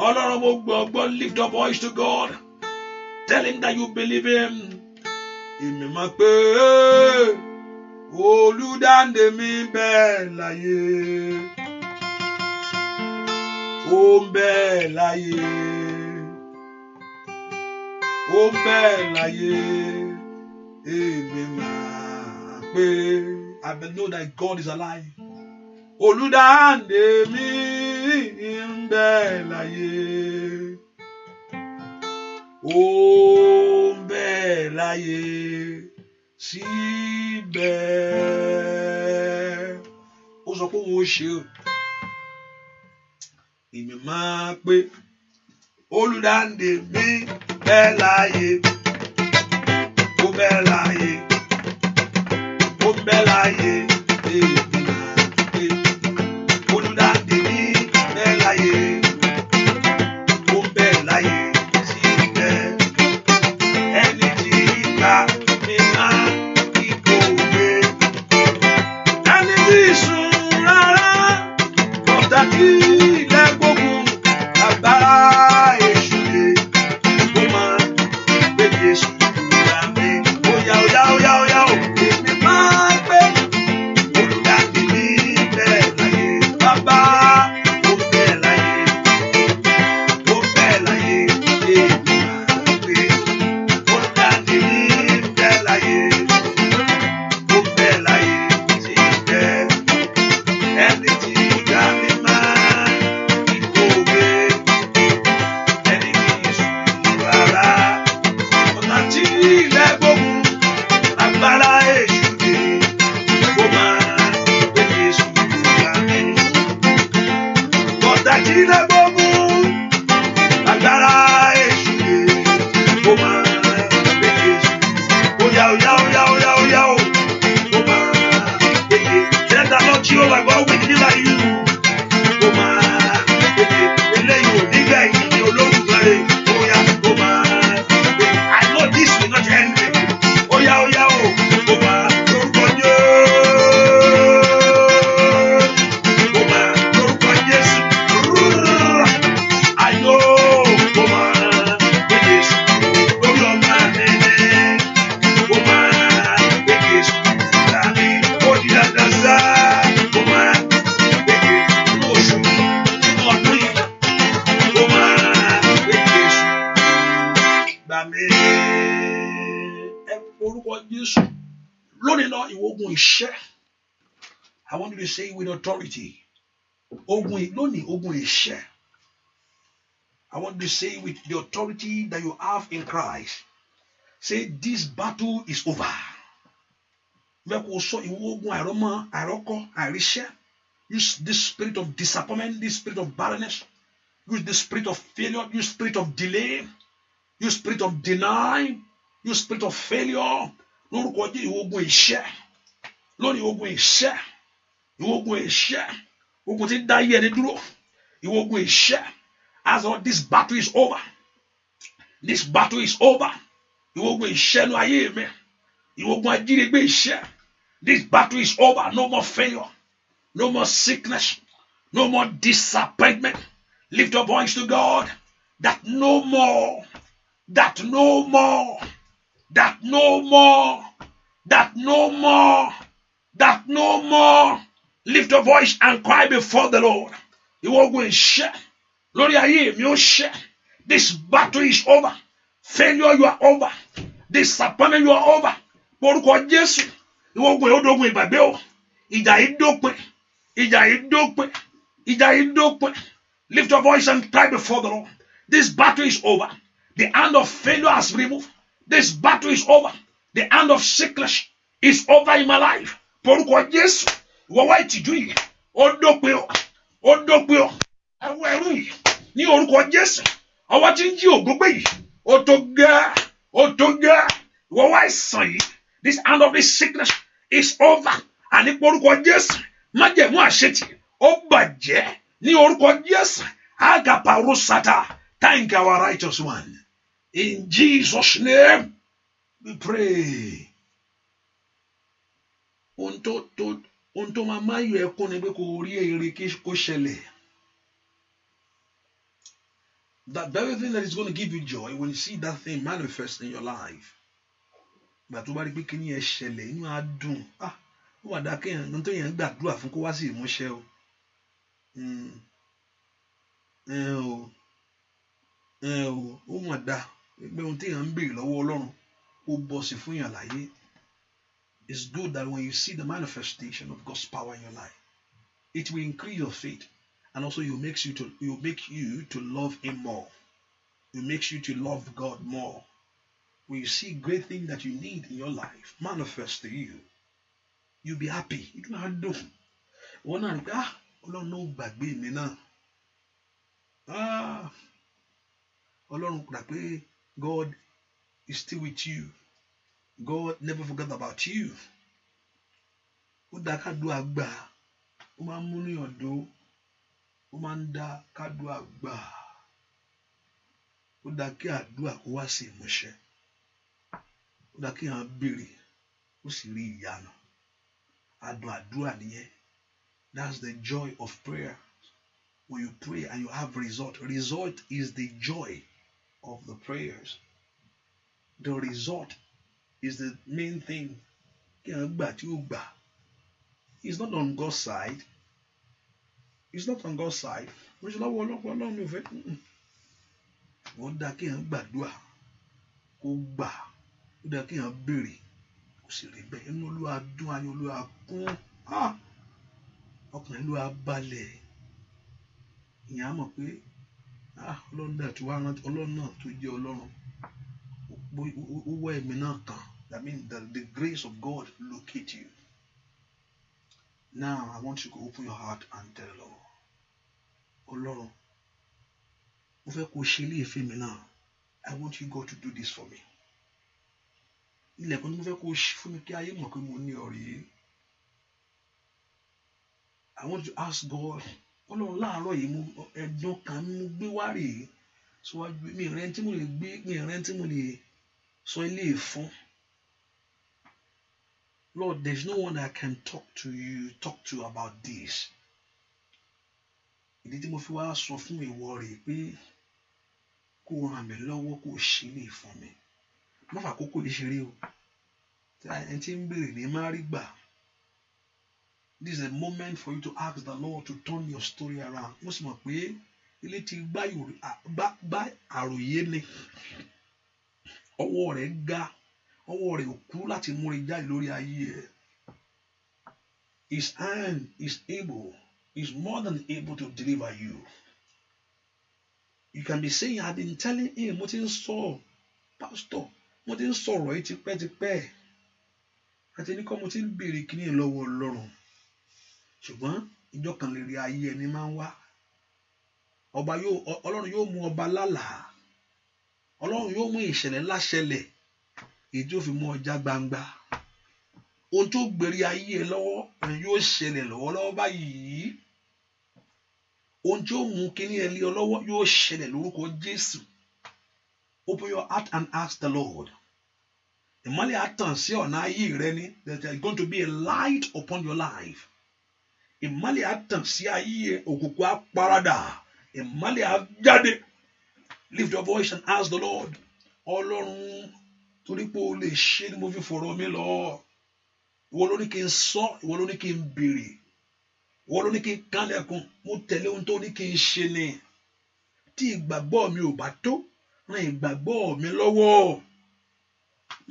Ọlọ́run mo gbàgbọ́. Lift up voice to God. Tell him that you believe him. Èmi mọ̀ pé olùdáǹdè mi bẹ láyé. Ó ń bẹ láyé. ó ń bẹ láyé èmi máa pé. I know that God is alive. Olùdáǹdè mi ń bẹ láyé, ó ń bẹ láyé síbẹ̀. Ó sọ pé òun ó ṣe o. Èmi máa pé olùdáǹdè mi bẹ láyé, ó bẹ láyé, ó bẹ láyé. Èmi máa pé olùdáǹdè mi bẹ láyé, ó bẹ láyé síbẹ̀. Ẹni tí gbà mí máa ipò gbé, ẹni tí sùn rárá ọ̀tá kí ilẹ̀ gbógun agbára èṣù lè kó máa gbé Jésù ìgbà mi. Óyá óyá óyá óyá o, èmi máa gbé olùdáǹdè mi bẹ láyé, bàbá ó bẹ láyé, ó bẹ láyé. Èmi máa gbé olùdáǹdè mi bẹ láyé, ó bẹ láyé síbẹ̀. Ẹni tí gbà mí máa ipò gbé, ẹni tí sùn rárá ọ̀tá tí ilẹ̀ gbógun agbára èṣù lè kó máa gbé Jésù ìgbà mi. Ọ̀tá tí ilẹ̀ gbógun agbára èṣù lè kó máa gbé Jésù. Óyá óyá óyá óyá óyá o, kó máa gbé Jésù. Let the Lord Jehovah God will deliver you. Kó máa gbé Jésù. Eléyìí ò nígbà yìí ní Olódùmarè. Óyá kó máa gbé. I know this will not end. Óyá óyá o, kó máa lórúkọ Jésù. Kó máa lórúkọ Jésù. I know kó máa gbé Jésù. Lórí ọmọ mi ni kó máa gbé Jésù. Ìgbà mi ó di dandan sá. Kó máa gbé Jésù. Nínú oṣù nínú ọdún yìí kó máa gbé Jésù. Ìgbà mi ẹ orúkọ Jésù. Lónìí náà ìwọ ogun ìṣẹ́. I want you to say it with authority. Ogun lónìí ogun ìṣẹ́. I want you to say it with the authority that you have in Christ. Say this battle is over. Mẹ́kọ̀ọ́ sọ ìwọ ogun àìrọ́mọ àìrọ́kọ àìríṣẹ́. Use this spirit of disappointment, this spirit of barrenness. Use the spirit of failure, use spirit of delay, use spirit of deny, use spirit of failure. Lórúkọ Jésù ìwọ ogun ìṣẹ́. Lónìí ogun ìṣẹ́. Ìwọ ogun ìṣẹ́. Ogun tí ń dá ayé ẹni dúró. Ìwọ ogun ìṣẹ́. As all this battle is over. This battle is over. Ìwọ ogun ìṣẹ́ ló ayé mi. Ìwọ ogun ajínigbé ìṣẹ́. This battle is over. No more failure. No more sickness. No more disappointment. Lift your voice to God. That no more. That no more. That no more. That no more. That no more. Lift your voice and cry before the Lord. Ìwọ ogun ìṣẹ́. Lórí ayé mi ó ṣẹ́. This battle is over. Failure, you are over. Disappointment, you are over. Orúkọ Jésù. Ìwọ ogun ìhódógún ìgbàgbé o. Ìjà yìí dópin. Ìjà yìí dópin. Ìjà yìí dópin. Lift your voice and cry before the Lord. This battle is over. The hand of failure has removed. This battle is over. The hand of sickness is over in my life. Orúkọ Jésù. Ìwọ wá ìtìjú yìí. Ó dópin o. Ó dópin o. Ẹwọ ẹrú yìí. Ní orúkọ Jésù. Ọwọ́ tí ń jí ògógbé yìí. Ó tó gẹ́. Ó tó gẹ́. Ìwọ wá ìsàn yìí. This hand of this sickness is over. Àní orúkọ Jésù. Májẹ̀mú àṣetì. Ó bàjẹ́. Ní orúkọ Jésù. Agaparosata. Thank our righteous one. In Jesus' name we pray. Ohun tó máa máyọ̀ ẹkún ni pé kò rí èrè kó ṣẹlẹ̀. That very thing that is going to give you joy when you see that thing manifest in your life. But tó bá rí pé kí ni ẹ ṣẹlẹ̀ inú á dùn. Ó wà dá kéèyàn ní tó yẹn gbàdúrà fún kó wá sí ìmúṣẹ o. Ó mà dá pé ohun tí èèyàn ń béèrè lọ́wọ́ Ọlọ́run ó bọ́ sí fún yàn láyé. It's good that when you see the manifestation of God's power in your life, it will increase your faith, and also it makes you to love Him more. It makes you to love God more. When you see great things that you need in your life manifest to you, you'll be happy. You don't have to do. One night, Ọlọ́run ló gbàgbé mi náà. Ọlọ́run gbà pé God is still with you. God never forgot about you. Ó dá kádùá gbà. Ó máa ń múnú yàn dùn. Ó máa ń dá kádùá gbà. Ó dá kí àdúrà kó wá sí ìmúṣẹ. Ó dá kí èèyàn béèrè ó sì rí ìyanu. Adùn àdúrà nìyẹn. That's the joy of prayer. When you pray and you have result. Result is the joy of the prayers. The result is the main thing. It's not on God's side. It's not on God's side. Which is not what wọ́n dá kí èèyàn gbàdúrà kó gbà ó dá kí èèyàn béèrè kó sì rí bẹ́ẹ̀. Inú Olúwa dùn, ayọ̀ Olúwa kún, ọkàn Olúwa balẹ̀. Ìyẹn á mọ̀ pé Ọlọ́run náà tó wá rántí, Ọlọ́run náà tó jẹ́ Ọlọ́run ó wá ẹ̀mí náà kàn. That means the grace of God locate you. Now I want you to open your heart and tell the Lord, Ọlọ́run, mo fẹ́ kó ṣe ilé ìfẹ́ mi náà. I want you God to do this for me. Ilẹ̀kùn ni mo fẹ́ kó ṣí fún mi kí ayé mọ̀ pé mo ní ọ̀rẹ́. I want to ask God, Ọlọ́run láàárọ̀ yìí mo ẹ̀dùn kan mo gbé wá rèé. So mi ìrẹ́ tí mo lè gbé, mi ìrẹ́ tí mo lè sọ ilé ìfún. Lord, there's no one that can talk to about this. Ìdí tí mo fi wá sọ fún ìwọ rèé pé kó ràn mí lọ́wọ́ kó ṣe ilé ìfún mi. Má fà kókó yìí ṣeré o. Ẹni tí ń béèrè ní má rí gbà. This is a moment for you to ask the Lord to turn your story around. Mo sì mọ̀ pé ilé ti gbá àròyé ni. Ọwọ́ rẹ̀ ga, ọwọ́ rẹ̀ ò kú láti mú ẹ jáde lórí ayé ẹ̀. His hand is able, is more than able to deliver you. You can be saying, I've been telling him, mo ti ń sọ, pastor, mo ti ń sọ̀rọ̀ yìí tipẹ́tipẹ́. Àti ní kọ́ mo ti ń béèrè kíní lọ́wọ́ Ọlọ́run. Ṣùgbọ́n ìjọ kan lè rí ayé ẹni máa ń wá. Ọlọ́run yóò mú ọba lálàá. Ọlọ́run yóò mú ìṣẹ̀lẹ̀ ńlá ṣẹlẹ̀. Èyí tí ó fi mú ọjà gbangba. Ohun tó gbèrè ayé ẹ lọ́wọ́ yóò ṣẹlẹ̀ lọ́wọ́lọ́wọ́ báyìí. Ohun tí ó mú kíní ẹ lé ọ lọ́wọ́ yóò ṣẹlẹ̀ lórúkọ Jésù. Open your heart and ask the Lord. Ìmọ́lẹ̀ á tàn sí ọ̀nà ayé rẹ ni. There is going to be a light upon your life. Ìmọ́lẹ̀ á tàn sí ayé òkùnkùn á paradà. Ìmọ́lẹ̀ á jáde. Lift your voice and ask the Lord. Ọlọ́run, torí pé o lè ṣe ni mo fi fọ̀rọ̀ mi lọ. Ìwọ ló ní kí n sọ, ìwọ ló ní kí n béèrè. Ìwọ ló ní kí n kánlẹ̀kùn, mo tẹ̀lé ohun tó ní kí n ṣe ni. Tí ìgbàgbọ́ mi ò bá tó, ràn ìgbàgbọ́ mi lọ́wọ́.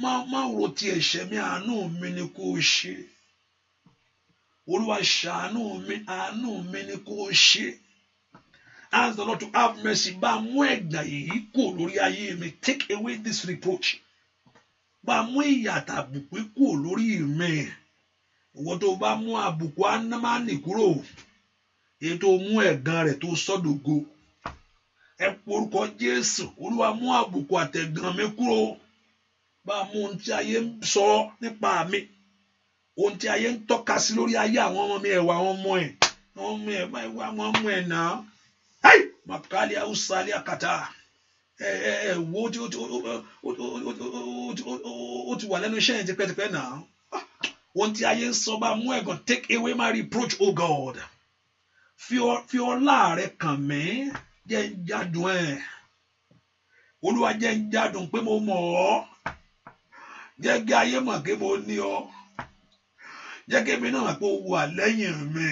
Má ro ti ẹ̀ṣẹ̀ mi, àánú mi ni kó ṣe. Olúwa ṣàánú mi, àánú mi ni kó ṣe. Ask the Lord to have mercy. Bá mú ẹ̀gàn yìí kúrò lórí ayé mi. Take away this reproach. Bá mú ìyà tàbùkù kúrò lórí mi. Ìwọ tó bá mú àbùkù Ánámánì kúrò. Èyí tó mú ẹ̀gàn rẹ̀ tó sọ́dọ̀go. Ẹ porúkọ Jésù. Olúwa mú àbùkù àtẹ̀gàn mi kúrò. Bá mú ohun tí ayé ń sọ nípa mi. Ohun tí ayé ń tọ́ka sí lórí ayé àwọn ọmọ mi, ẹ̀wà àwọn ọmọ ẹ̀. Àwọn ọmọ ẹ̀ báyìí wá àwọn ọmọ ẹ̀ náà. Hey! Makali ausali akata. Wo tí ó ti wà lẹ́nu iṣẹ́ yẹn tipẹ́tipẹ́ náà. Ohun tí ayé ń sọ bá mú ẹ̀gàn. Take away my reproach, O God. Fi ọlá rẹ kàn mí. Jẹ́ ń jádùn ẹ̀. Olúwa jẹ́ ń jádùn pé mo mọ̀ ọ́. Jẹ́ kí ayé mọ̀ pé mo ní ọ. Jẹ́ kí èmi náà mọ̀ pé o wà lẹ́yìn mi.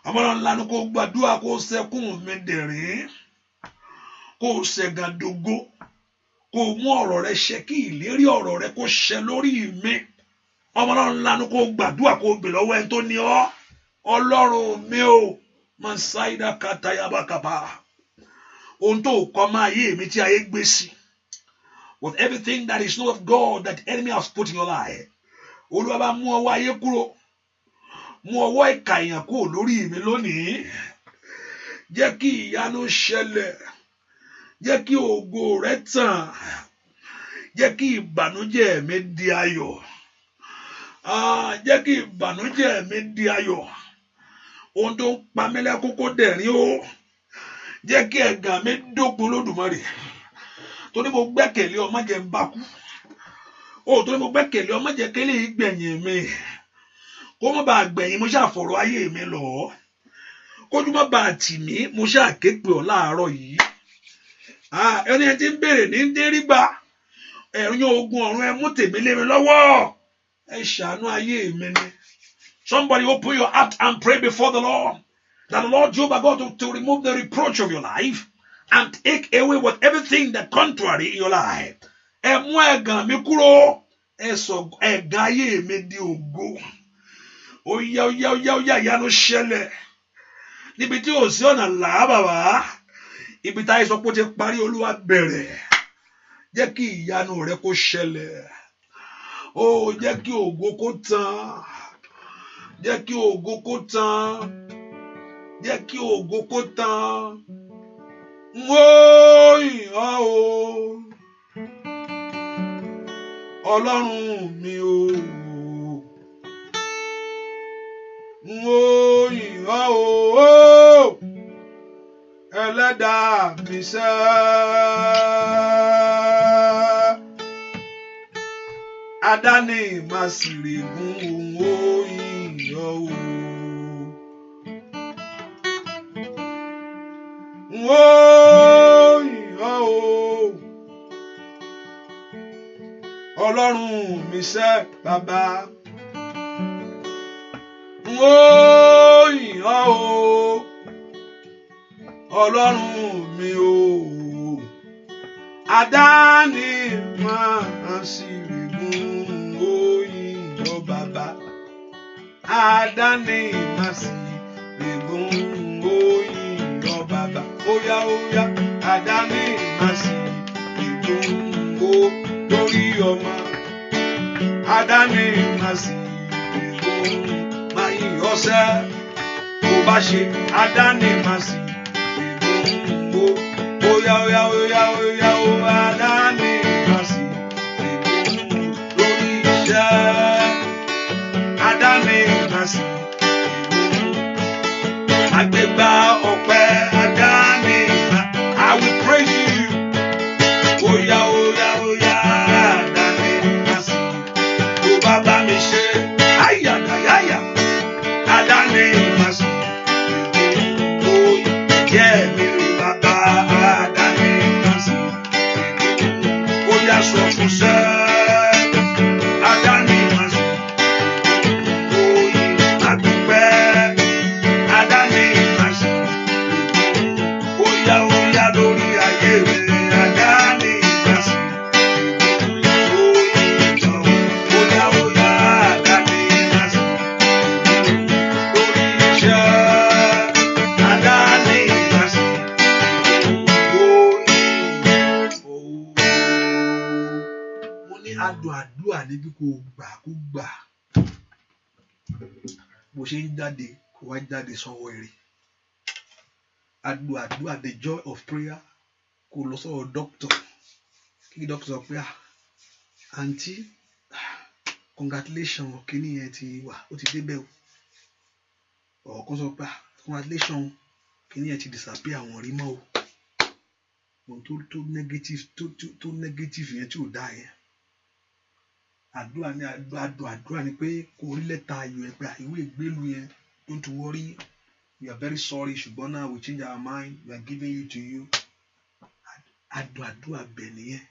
Ọmọlọ́run lanu kó gbàdúrà kó sẹ́kùn mi dẹ̀rín. Kó ṣẹ̀gàn dògo. kó mú ọ̀rọ̀ rẹ ṣẹ, kí ìlérí ọ̀rọ̀ rẹ kó ṣẹ lórí mi. Ọmọ Ọlọ́run lanu kó gbàdúrà kó gbè lọ́wọ́ ẹni tó ní ọ́. Ọlọ́run mi o, Masaida Katayabakapa. Ohun tó kọ máa yé mi tí ayé gbé sí. With everything that is not of God that the enemy has put in your life. Olúwa bá mú ọwọ́ ayé kúrò. Mú ọwọ́ ìkà èèyàn kúrò lórí mi lónìí. Jẹ́ kí ìyanu ṣẹlẹ̀. Jẹ́ kí ògo rẹ tàn. Jẹ́ kí ìbànújẹ́ mi di ayọ̀. Jẹ́ kí ìbànújẹ́ mi di ayọ̀. Ohun tó ń pa mí lẹ́kún kó dẹ̀rín o. Jẹ́ kí ẹ̀gàn mi dópin Olódùmarè. Torí mo gbẹ́kẹ̀lé ọ, má jẹ́ n bá kú. Torí mo gbẹ́kẹ̀lé ọ, má jẹ́ kí eléyìí gbẹ̀yìn mi. Kó má bàa gbẹ̀yìn, mo ṣáà fọ̀rọ̀ ayé mi lọ. Kójú má bàa tì mí, mo ṣáà ké pè ọ́ láàárọ̀ yìí. Ẹni ẹ ti ń béèrè ní dérí gbà. Ẹ̀yin ogun ọ̀run ẹ mú tèmi lé mi lọ́wọ́. Ẹ ṣàánú ayé mi ni. Somebody open your heart and pray before the Lord. That the Lord Jehovah God to remove the reproach of your life and take away with everything that contrary in your life. Ẹ mú ẹ̀gàn mi kúrò. Ẹ sọ ẹ̀gàn ayé mi di ògo. Ó yá ìyanu ṣẹlẹ̀. Níbi tí ò sí ọ̀nà là bàbá. Ibi tá ìsọ pé ó ti parí, Olúwa bẹ̀rẹ̀. Jẹ́ kí ìyanu rẹ kó ṣẹlẹ̀. Jẹ́ kí ògo kó tàn. Jẹ́ kí ògo kó tàn. Jẹ́ kí ògo kó tàn. Yìn ọ́ o. Ọlọ́run mi o. Yìn ọ́ o. Ẹlẹ́dàá mi sẹ́. Adáni máa sì rè gún òun yìn ọ́ o. Yìn ọ́ o. Ọlọ́run mi sẹ́ bàbá. Yìn ọ́ o. Ọlọ́run mi o. Adáni máa sì rè gún òyìn ọ́ bàbá. Adáni máa sì rè gún òyìn ọ́ bàbá. Óyá Adáni máa sì rè gún ó lórí ọmọ. Adáni máa sì rè gún máa yìn ọ́ sẹ́. Bó bá ṣe Adáni máa sì. Óyá Adáni máa sì rè lórí iṣẹ́. Adáni máa sì rè agbégbá ọpẹ́. Adáni I will praise you. Óyá Adáni máa sì tó bá bá mi ṣe. Ayàdáyàyà Adáni máa sì rè jẹ́ mi rí bàbá. Adáni máa sì rè óyá sọ fún sẹ́. Adáni máa sì rè òyìn àdúpẹ́. Adáni máa sì rè óyá lórí ayé rẹ̀. Adáni máa sì rè òyìn ìtàn. Óyá Adáni máa sì rè lórí iṣẹ́. Adáni máa sì mo ní adùn àdúrà níbi kò gbà. Bó ṣe ń jáde kó wá jáde sọ́wọ́ èrè. Adùn àdúrà, the joy of prayer. Kó lọ sọ́wọ́ doctor. Kí doctor sọ pé àǹtí congratulations kíní yẹn ti wà, ó ti débẹ̀ o. Ọ̀kan sọ pé congratulations kíní yẹn ti disappear, àwọn rí mọ́ o. Ohun tó negative yẹn tí ò dá yẹn. Àdúrà ni pé kó rí lẹ́tà ayọ̀ ẹ pé ìwé ìgbélu yẹn, don't worry, we are very sorry, ṣùgbọ́n now we change our mind, we are giving you to you. Àdúrà bẹ̀ nìyẹn.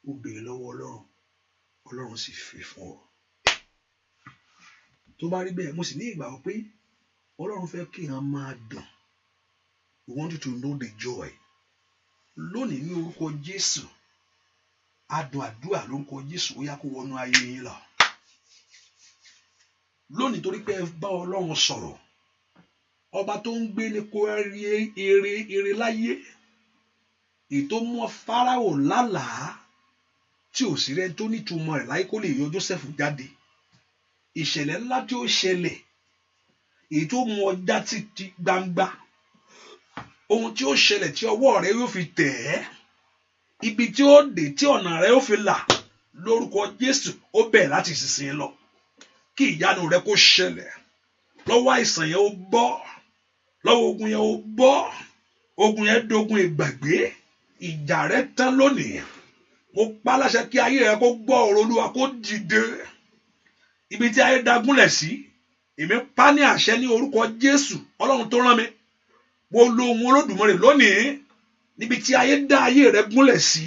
Ó béèrè lọ́wọ́ Ọlọ́run sì fi fún ọ. Tó bá rí bẹ́ẹ̀, mo sì ní ìgbàgbọ́ pé Ọlọ́run fẹ́ kí èèyàn máa dùn. We want you to know the joy. Lónìí ní orúkọ Jésù, adùn àdúrà lórúkọ Jésù ó yá kó wọnú ayé yín lọ lónìí torí pé ẹ bá Ọlọ́run sọ̀rọ̀ ọba tó ń gbé ní kó rí èrè láyé ètò mú Fáráò lálàá tí ò sí rẹ tó nítumọ̀ rẹ̀ láyé kó lè yọ Joseph jáde ìṣẹ̀lẹ̀ ńlá tí ó ṣẹlẹ̀ èyí tó mú ọjà títí gbangba ohun tí ó ṣẹlẹ̀ tí ọwọ́ rẹ yóò fi tẹ̀ ẹ́ ibi tí ó dé tí ọ̀nà rẹ yóò fi là lórúkọ Jésù ó bẹ̀rẹ̀ láti ìsinsìnyí lọ kí ìyanu rẹ kó ṣẹlẹ̀ lọ́wọ́ àìsàn yẹn ó bọ́ lọ́wọ́ ogun yẹn ó bọ́ ogun yẹn dogun ìgbàgbé ìjà rẹ tán lónìí mo pa láṣẹ kí ayé rẹ kó gbọ́ ọ̀rọ̀ Olúwa kó dìde ibi tí ayé dagúnlẹ̀ sí èmi pa ní àṣẹ ní orúkọ Jésù Ọlọ́run tó rán mi mo lo ohun Olódùmarè lónìí níbi tí ayé dá ayé rẹ gúnlẹ̀ sí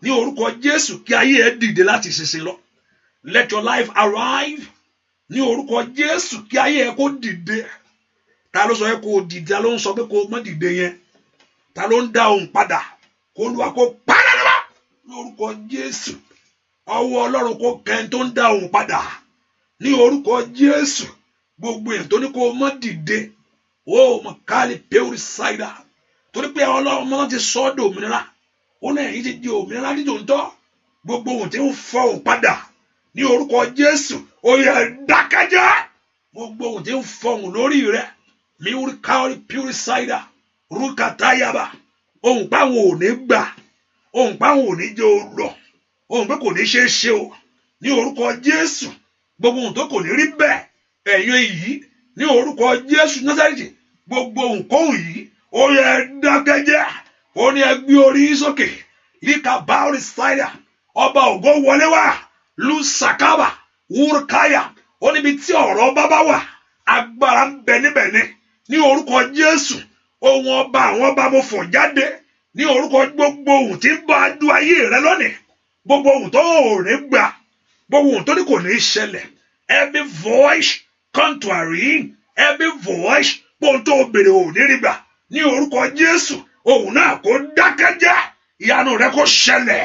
ní orúkọ Jésù kí ayé rẹ dìde láti ìsinsìnyí lọ let your life arrive ní orúkọ Jésù kí ayé rẹ kó dìde ta ló sọ pé kó dìde ta ló ń sọ pé kó má dìde yẹn ta ló ń dá ohùn padà kó Olúwa kó padà lọ́wọ́ lórúkọ Jésù ọwọ́ Ọlọ́run kó kẹ́ni tó ń dá ohùn padà ní orúkọ Jésù gbogbo èèyàn tó ní kó má dìde ó mọ̀kálí pẹ́ẹ́rì ṣáìdà torí pé Ọlọ́run mọ́ ti sọ ọ́ dòmìnira ó náà èyí ti di òmìnira nítòótọ́ gbogbo ohun tí ń fọ ohùn padà ní orúkọ Jésù ó yẹ dákẹ́jẹ́ gbogbo ohun tí ń fọ ohùn lórí rẹ mi rí káórí pẹ́ẹ́rì ṣáìdà rúkàtáyàbà ohun páwọn ò ní gbà ohun páwọn ò ní jẹ́ ó lọ ohun pé kò ní ṣeé ṣe o ní orúkọ Jésù gbogbo ohun tó kò ní rí bẹ́ẹ̀ ẹ̀yin yìí ní orúkọ Jésù Násárẹ́tì gbogbo ohunkóhun yìí ó yẹ dákẹ́jẹ́ ó ní ẹ gbé orí sókè líka báórí ṣáìdà ọba ògo wọlé wá lu sàkábà wúrkáyà ó níbi tí ọ̀rọ̀ bá wà agbára ń bẹ níbẹ̀ ni ní orúkọ Jésù ohun ọba àwọn ọba mo fọ̀ jáde ní orúkọ gbogbo ohun tí ń bá du ayé rẹ lónìí gbogbo ohun tó ò ní gbà gbogbo ohun tó ní kò ní ṣẹlẹ̀ every voice contrary every voice ohun tó bèrè ò ní rí gbà ní orúkọ Jésù ohun náà kó dákẹ́jẹ́ ìyanu rẹ kó ṣẹlẹ̀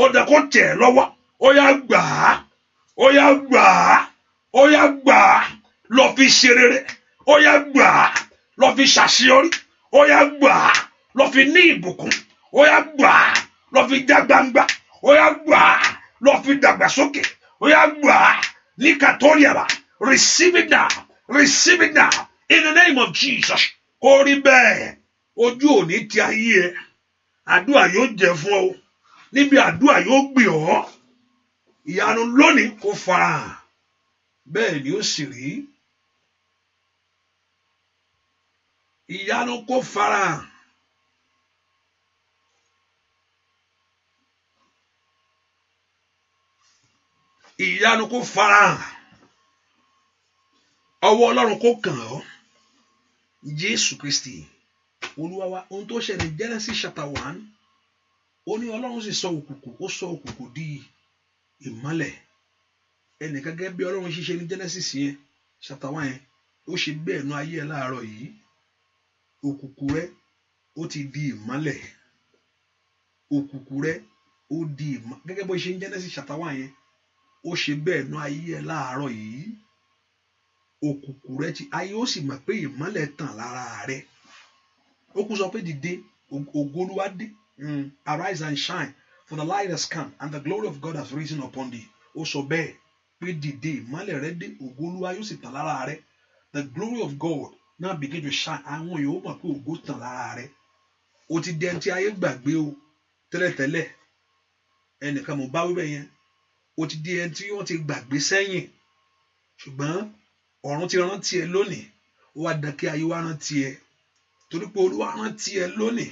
ó dẹ kó tẹ̀ lọ́wọ́ ó yá gbà á ó yá gbà á ó yá gbà á lọ fi ṣe rere ó yá gbà á lọ fi ṣàṣeyọrí ó yá gbà á lọ fi ní ìbùkún ó yá gbà á lọ fi já gbangba ó yá gbà á lọ fi dàgbàsókè ó yá gbà á ní kàtọ́lìàbà receive it now in the name of Jesus kó rí bẹ́ẹ̀ ojú òní ti ayé ẹ àdúrà yóò jẹ fún ọ níbi àdúrà yóò gbé ọ ìyanu lónìí kó farahàn bẹ́ẹ̀ ni ó sì rí ìyanu kó farahàn ìyanu kó farahàn ọwọ́ Ọlọ́run kó kàn ọ́ Jésù Kristi Olúwa wa ohun tó ṣẹlẹ̀ Genesis chapter 1 ó ní Ọlọ́run sì sọ òkùnkùn di ìmọ́lẹ̀ ẹnìkan gẹ́gẹ́ bí Ọlọ́run ṣiṣẹ́ ní Genesis yẹn chapter 1 yẹn ó ṣe bẹ́ẹ̀ nú ayé ẹ láàárọ̀ yìí òkùnkùn rẹ ó ti di ìmọ́lẹ̀ òkùnkùn rẹ ó di ìmọ́lẹ̀ gẹ́gẹ́ bó ṣe ní Genesis chapter 1 yẹn ó ṣe bẹ́ẹ̀ nú ayé ẹ láàárọ̀ yìí òkùnkùn rẹ ti ayé ó sì mọ̀ pé ìmọ́lẹ̀ tàn lára rẹ ó kún sọ pé dìde ògo Olúwa dé arise and shine for the light has come and the glory of God has risen upon thee ó sọ bẹ́ẹ̀ pé dìde ìmọ́lẹ̀ rẹ dé ògo Olúwa yóò sì tàn lára rẹ the glory of God now begin to shine àwọn yòó mọ̀ pé ògo tàn lára rẹ ó ti di ẹni tí ayé gbàgbé o tẹ́lẹ̀tẹ́lẹ̀ ẹnìkan mo bá wíbẹ̀ yẹn ó ti di ẹni tí wọ́n ti gbàgbé sẹ́yìn ṣùgbọ́n ọ̀run ti rántí ẹ lónìí ó wá dán kí ayé wá rántí ẹ torí pé Olúwa rántí ẹ lónìí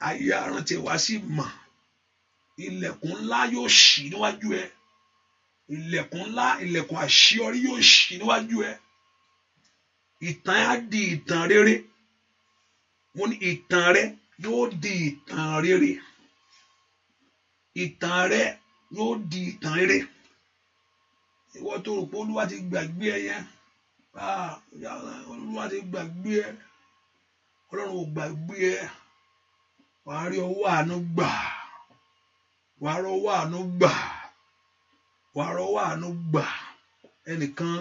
ayé rántí ẹ wá sí mọ̀ ilẹ̀kùn ńlá yóò ṣí níwájú ẹ ilẹ̀kùn ńlá ilẹ̀kùn àṣeyọrí yóò ṣí níwájú ẹ ìtàn á di ìtàn rere mo ní ìtàn rẹ yóò di ìtàn rere ìtàn rẹ yóò di ìtàn rere ìwọ tó rò pé Olúwa ti gbàgbé ẹ yẹn Olúwa ti gbàgbé ẹ Ọlọ́run ò gbàgbé ẹ wàá rí ọwọ́ àánú gbà wàá rọ́wọ́ àánú gbà, wàá rọ́wọ́ àánú gbà. Ẹnìkan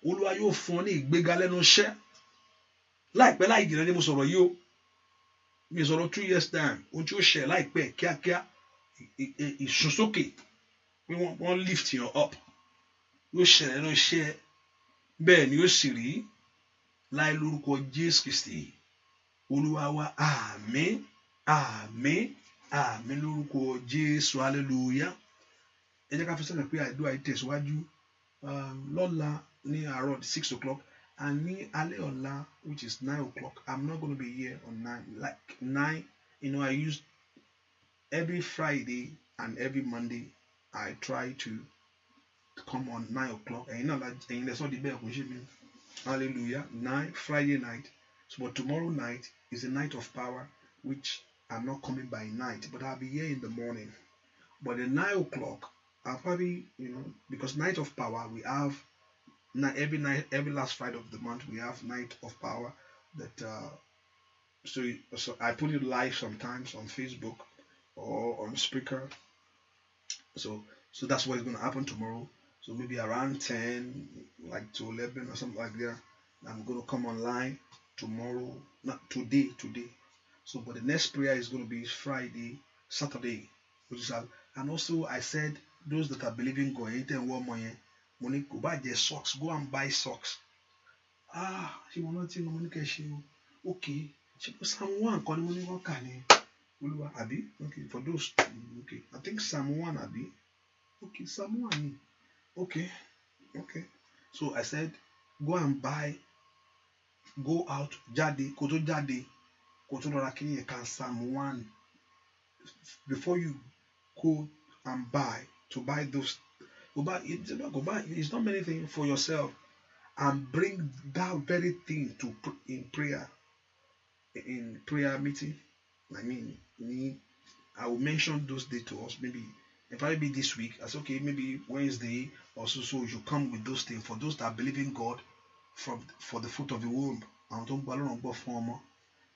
Olúwa yóò fún ọ ní ìgbéga lẹ́nu iṣẹ́ láìpẹ́ láì jìnnà ni mo sọ̀rọ̀ yìí o, mi sọ̀rọ̀ 2 years time, ohun tí ó ṣe láìpẹ́ kíákíá, ìsúnsókè pé wọ́n lift you up yóò ṣẹlẹ̀ lẹ́nu iṣẹ́, bẹ́ẹ̀ ni ó sì rí láì lórúkọ Jésù Kristi Olúwa wa. Àmín, àmín, àmín lórúkọ Jésù. Hallelujah. Ẹ jẹ́ ká fi sọ́nà pé àdúrà yìí tẹ̀síwájú lọ́la ní àárọ̀ 6 o'clock and ní alẹ́ ọ̀la which is 9 o'clock. I'm not going to be here on 9. You know, I use every Friday and every Monday I try to come on 9 o'clock. And you know that that's not the bell. Hallelujah. 9 Friday night. So but tomorrow night is a night of power, which I'm not coming by night, but I'll be here in the morning. But at 9 o'clock, I'll probably, because night of power, we have every last Friday of the month, we have night of power that, so I put it live sometimes on Facebook or on Spreaker. So that's what is going to happen tomorrow. So maybe around 10, like to 11 or something like that. I'm going to come online tomorrow, not today. So, but the next prayer is going to be Saturday, which is, and also I said those that are believing God, money go buy their socks, go and buy socks. She will not think money okay. She was someone calling money one can Abi. Okay, for those okay. I think someone Abi. Okay, someone. Okay. So I said, go and buy. Go out, Jade, Koto Rakini can someone before you go and buy those. Go buy. It's not many things for yourself, and bring that very thing in prayer meeting. I mean, I will mention those days to us. Maybe if I be this week, I say okay, maybe Wednesday or so you come with those things for those that believe in God for the fruit of the womb.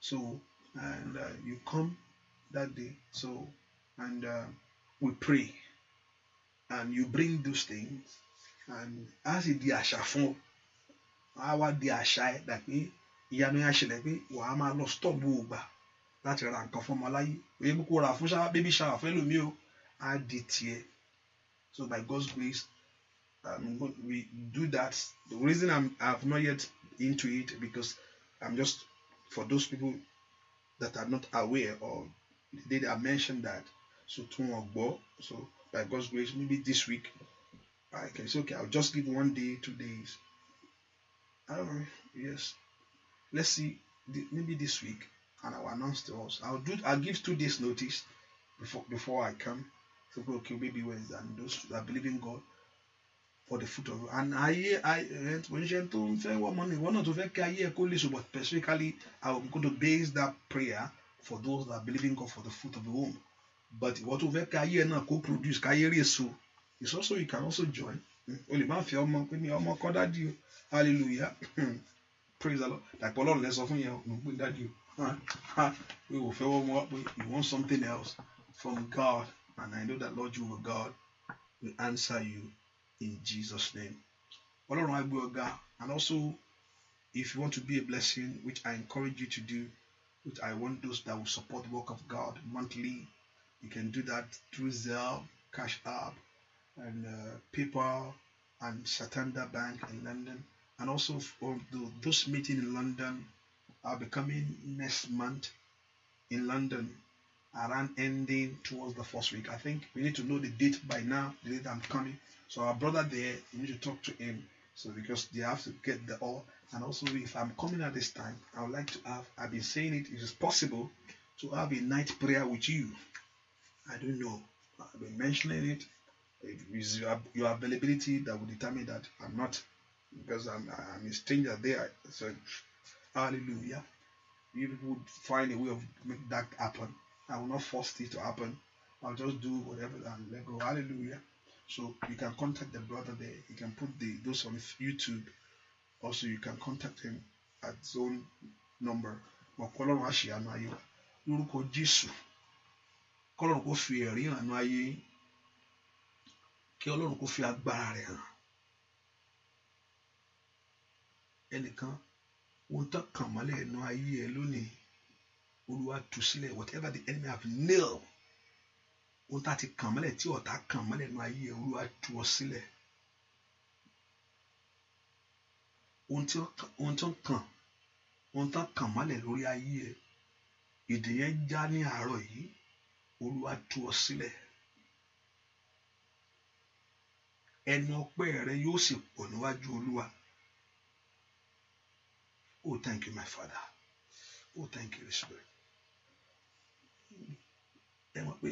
So and you come that day. So and we pray, and you bring those things, and as it the ashafon, our the ashai that me yanu yashilebe wa ama lo stop buba. That's a rank of Malay. We will have baby shower fellow meal. I did here. So by God's grace, we do that. The reason I'm not yet into it because I'm just for those people that are not aware or they have mentioned that. So tomorrow, so by God's grace, maybe this week I can say okay, I'll just give 1 day, 2 days. I don't know. Yes, let's see. Maybe this week. And I'll announce to us. I'll give 2 days notice before I come. So okay, maybe Wednesday, and those that believe in God for the fruit of it. And when say what money, one not to but specifically I'm going to base that prayer for those that believe in God for the fruit of the womb. But what to co-produce so it's also you can also join. Hallelujah. Praise the Lord. Like Paul, let's often that you. We will fill them up. We want something else from God, and I know that Lord, you will God will answer you in Jesus' name. And also, if you want to be a blessing, which I encourage you to do, which I want those that will support the work of God monthly, you can do that through Zelle, Cash App, and PayPal, and Santander Bank in London, and also for those meeting in London. I'll be coming next month in London around ending towards the first week. I think we need to know the date by now, the date I'm coming. So our brother there, you need to talk to him. So because they have to get the all. And also if I'm coming at this time, I would like to have, I've been saying it, if it's possible, to have a night prayer with you. I don't know. I've been mentioning it. It is your availability that will determine that I'm not, because I'm a stranger there. So hallelujah. If you would find a way of make that happen, I will not force it to happen. I'll just do whatever and let go. Hallelujah. So you can contact the brother there. You can put those on YouTube. Also, you can contact him at his own number. kọ́lọ́run kó fi ẹ̀rí hàn nínú ayé yín, kí Ọlọ́run kó fi agbára rẹ̀ hàn. Ẹnìkan ohun tán kàn mọ́lẹ̀ nínú ayé ẹ lónìí, Olúwa tú sílẹ̀. Whatever the enemy have nailed, ohun tá ti kàn mọ́lẹ̀ tí ọ̀tá kàn mọ́lẹ̀ nínú ayé ẹ, Olúwa tú ọ sílẹ̀. Ohun tán kàn mọ́lẹ̀ lórí ayé ẹ, ìdè yẹn já ní àárọ̀ yìí, Olúwa tú ọ sílẹ̀. Ẹnu ọpẹ́ rẹ yóò sì pọ̀ níwájú Olúwa. Oh, thank you, my Father. Oh, thank you, Spirit. Ẹ mọ̀ pé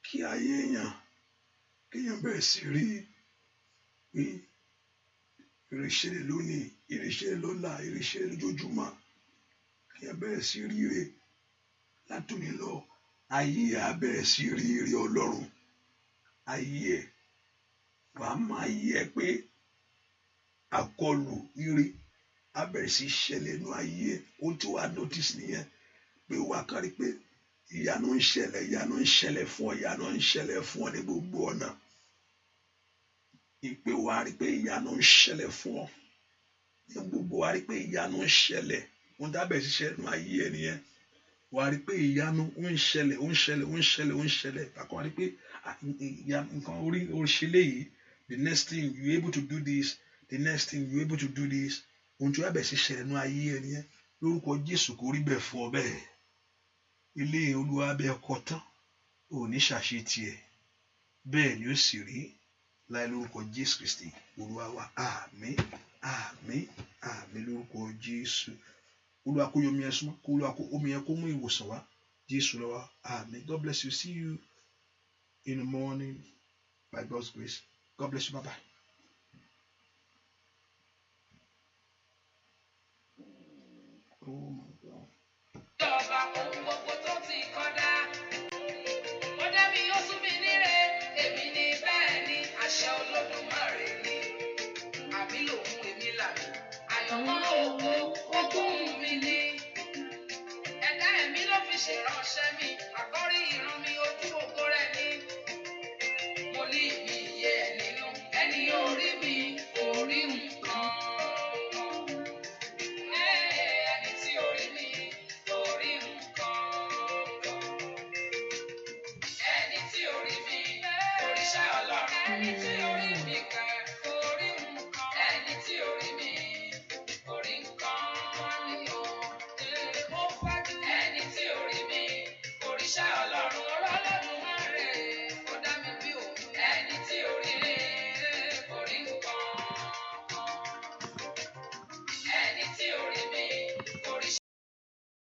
kí ayé èèyàn kéèyàn bẹ̀rẹ̀ sí rí pé ìrìṣẹ́lẹ̀ lónìí, ìrìṣẹ́lẹ̀ lọ́la, ìrìṣẹ́lẹ̀ lójoojúmọ́, kéèyàn bẹ̀rẹ̀ sí rí ire látòní lọ, ayé á bẹ̀rẹ̀ sí rí ire Ọlọ́run. Ayé ẹ̀ wàá máa yẹ pé àkọlù ire á bẹ̀rẹ̀ sí ṣẹlẹ̀ nínú ayé ẹ̀. Ohun tí wàá notice nìyẹn, pé wàá kárí pé ìyanu ń ṣẹlẹ̀ fún ọ, ìyanu ń ṣẹlẹ̀ fún ọ ní gbogbo ọ̀nà. Ìpè wàá rí pé ìyanu ń ṣẹlẹ̀ fún ọ ní gbogbo, wàá rí pé ìyanu ń ṣẹlẹ̀. Ohun tí á bẹ̀rẹ̀ sí ṣẹlẹ̀ nínú ayé ẹ̀ nìyẹn. Wàá rí pé ìyanu ń ṣẹlẹ̀. Àkọ́ wàá rí pé nǹkan oríṣiríṣi yìí, the next thing you able to do this, the next thing you able to do this. Ohun tí ó bẹ̀rẹ̀ sí ṣẹlẹ̀ nínú ayé ẹ̀ nìyẹn. Lórúkọ Jésù kò rí bẹ́ẹ̀ fún ọ bẹ́ẹ̀. Ilé Olúwa bẹ́ẹ̀ kọ́ tán, ò ní ṣàṣetì ẹ̀. Bẹ́ẹ̀ ni ó sì rí láì lórúkọ Jésù Kristi Olúwa wa. Àmín, àmín, àmín lórúkọ Jésù. Olúwa kó yomi ẹ̀sùn, kó Olúwa kó omi ẹ̀ kó mú ìwòsàn wá. Jésù lọ́wọ́. Àmín. God bless you. See you in the morning by God's grace. God bless you. Bye bye. Oh my God. Ọba ohun gbogbo tó ti kọ́dá. Ó dá mi, ó sún mi níre, èmi ni bẹ́ẹ̀ ni, àṣẹ Olódùmarè ni. Àbí lòun èmi lànà, àyànmọ́ ògo, ogún mi ni. Ẹ̀dá ẹ̀mí ló fi ṣèránṣẹ́ mi, àkọ́rí ìran mi, ojú ògo rẹ̀ ni. Mo ní ìmí iye ẹ̀ nínú, ẹni orí mi kò rí nǹkan. Ẹni tí orí mi kò rí nǹkan. Ẹni tí orí mi, òrìṣà Ọlọ́run. Ẹni tí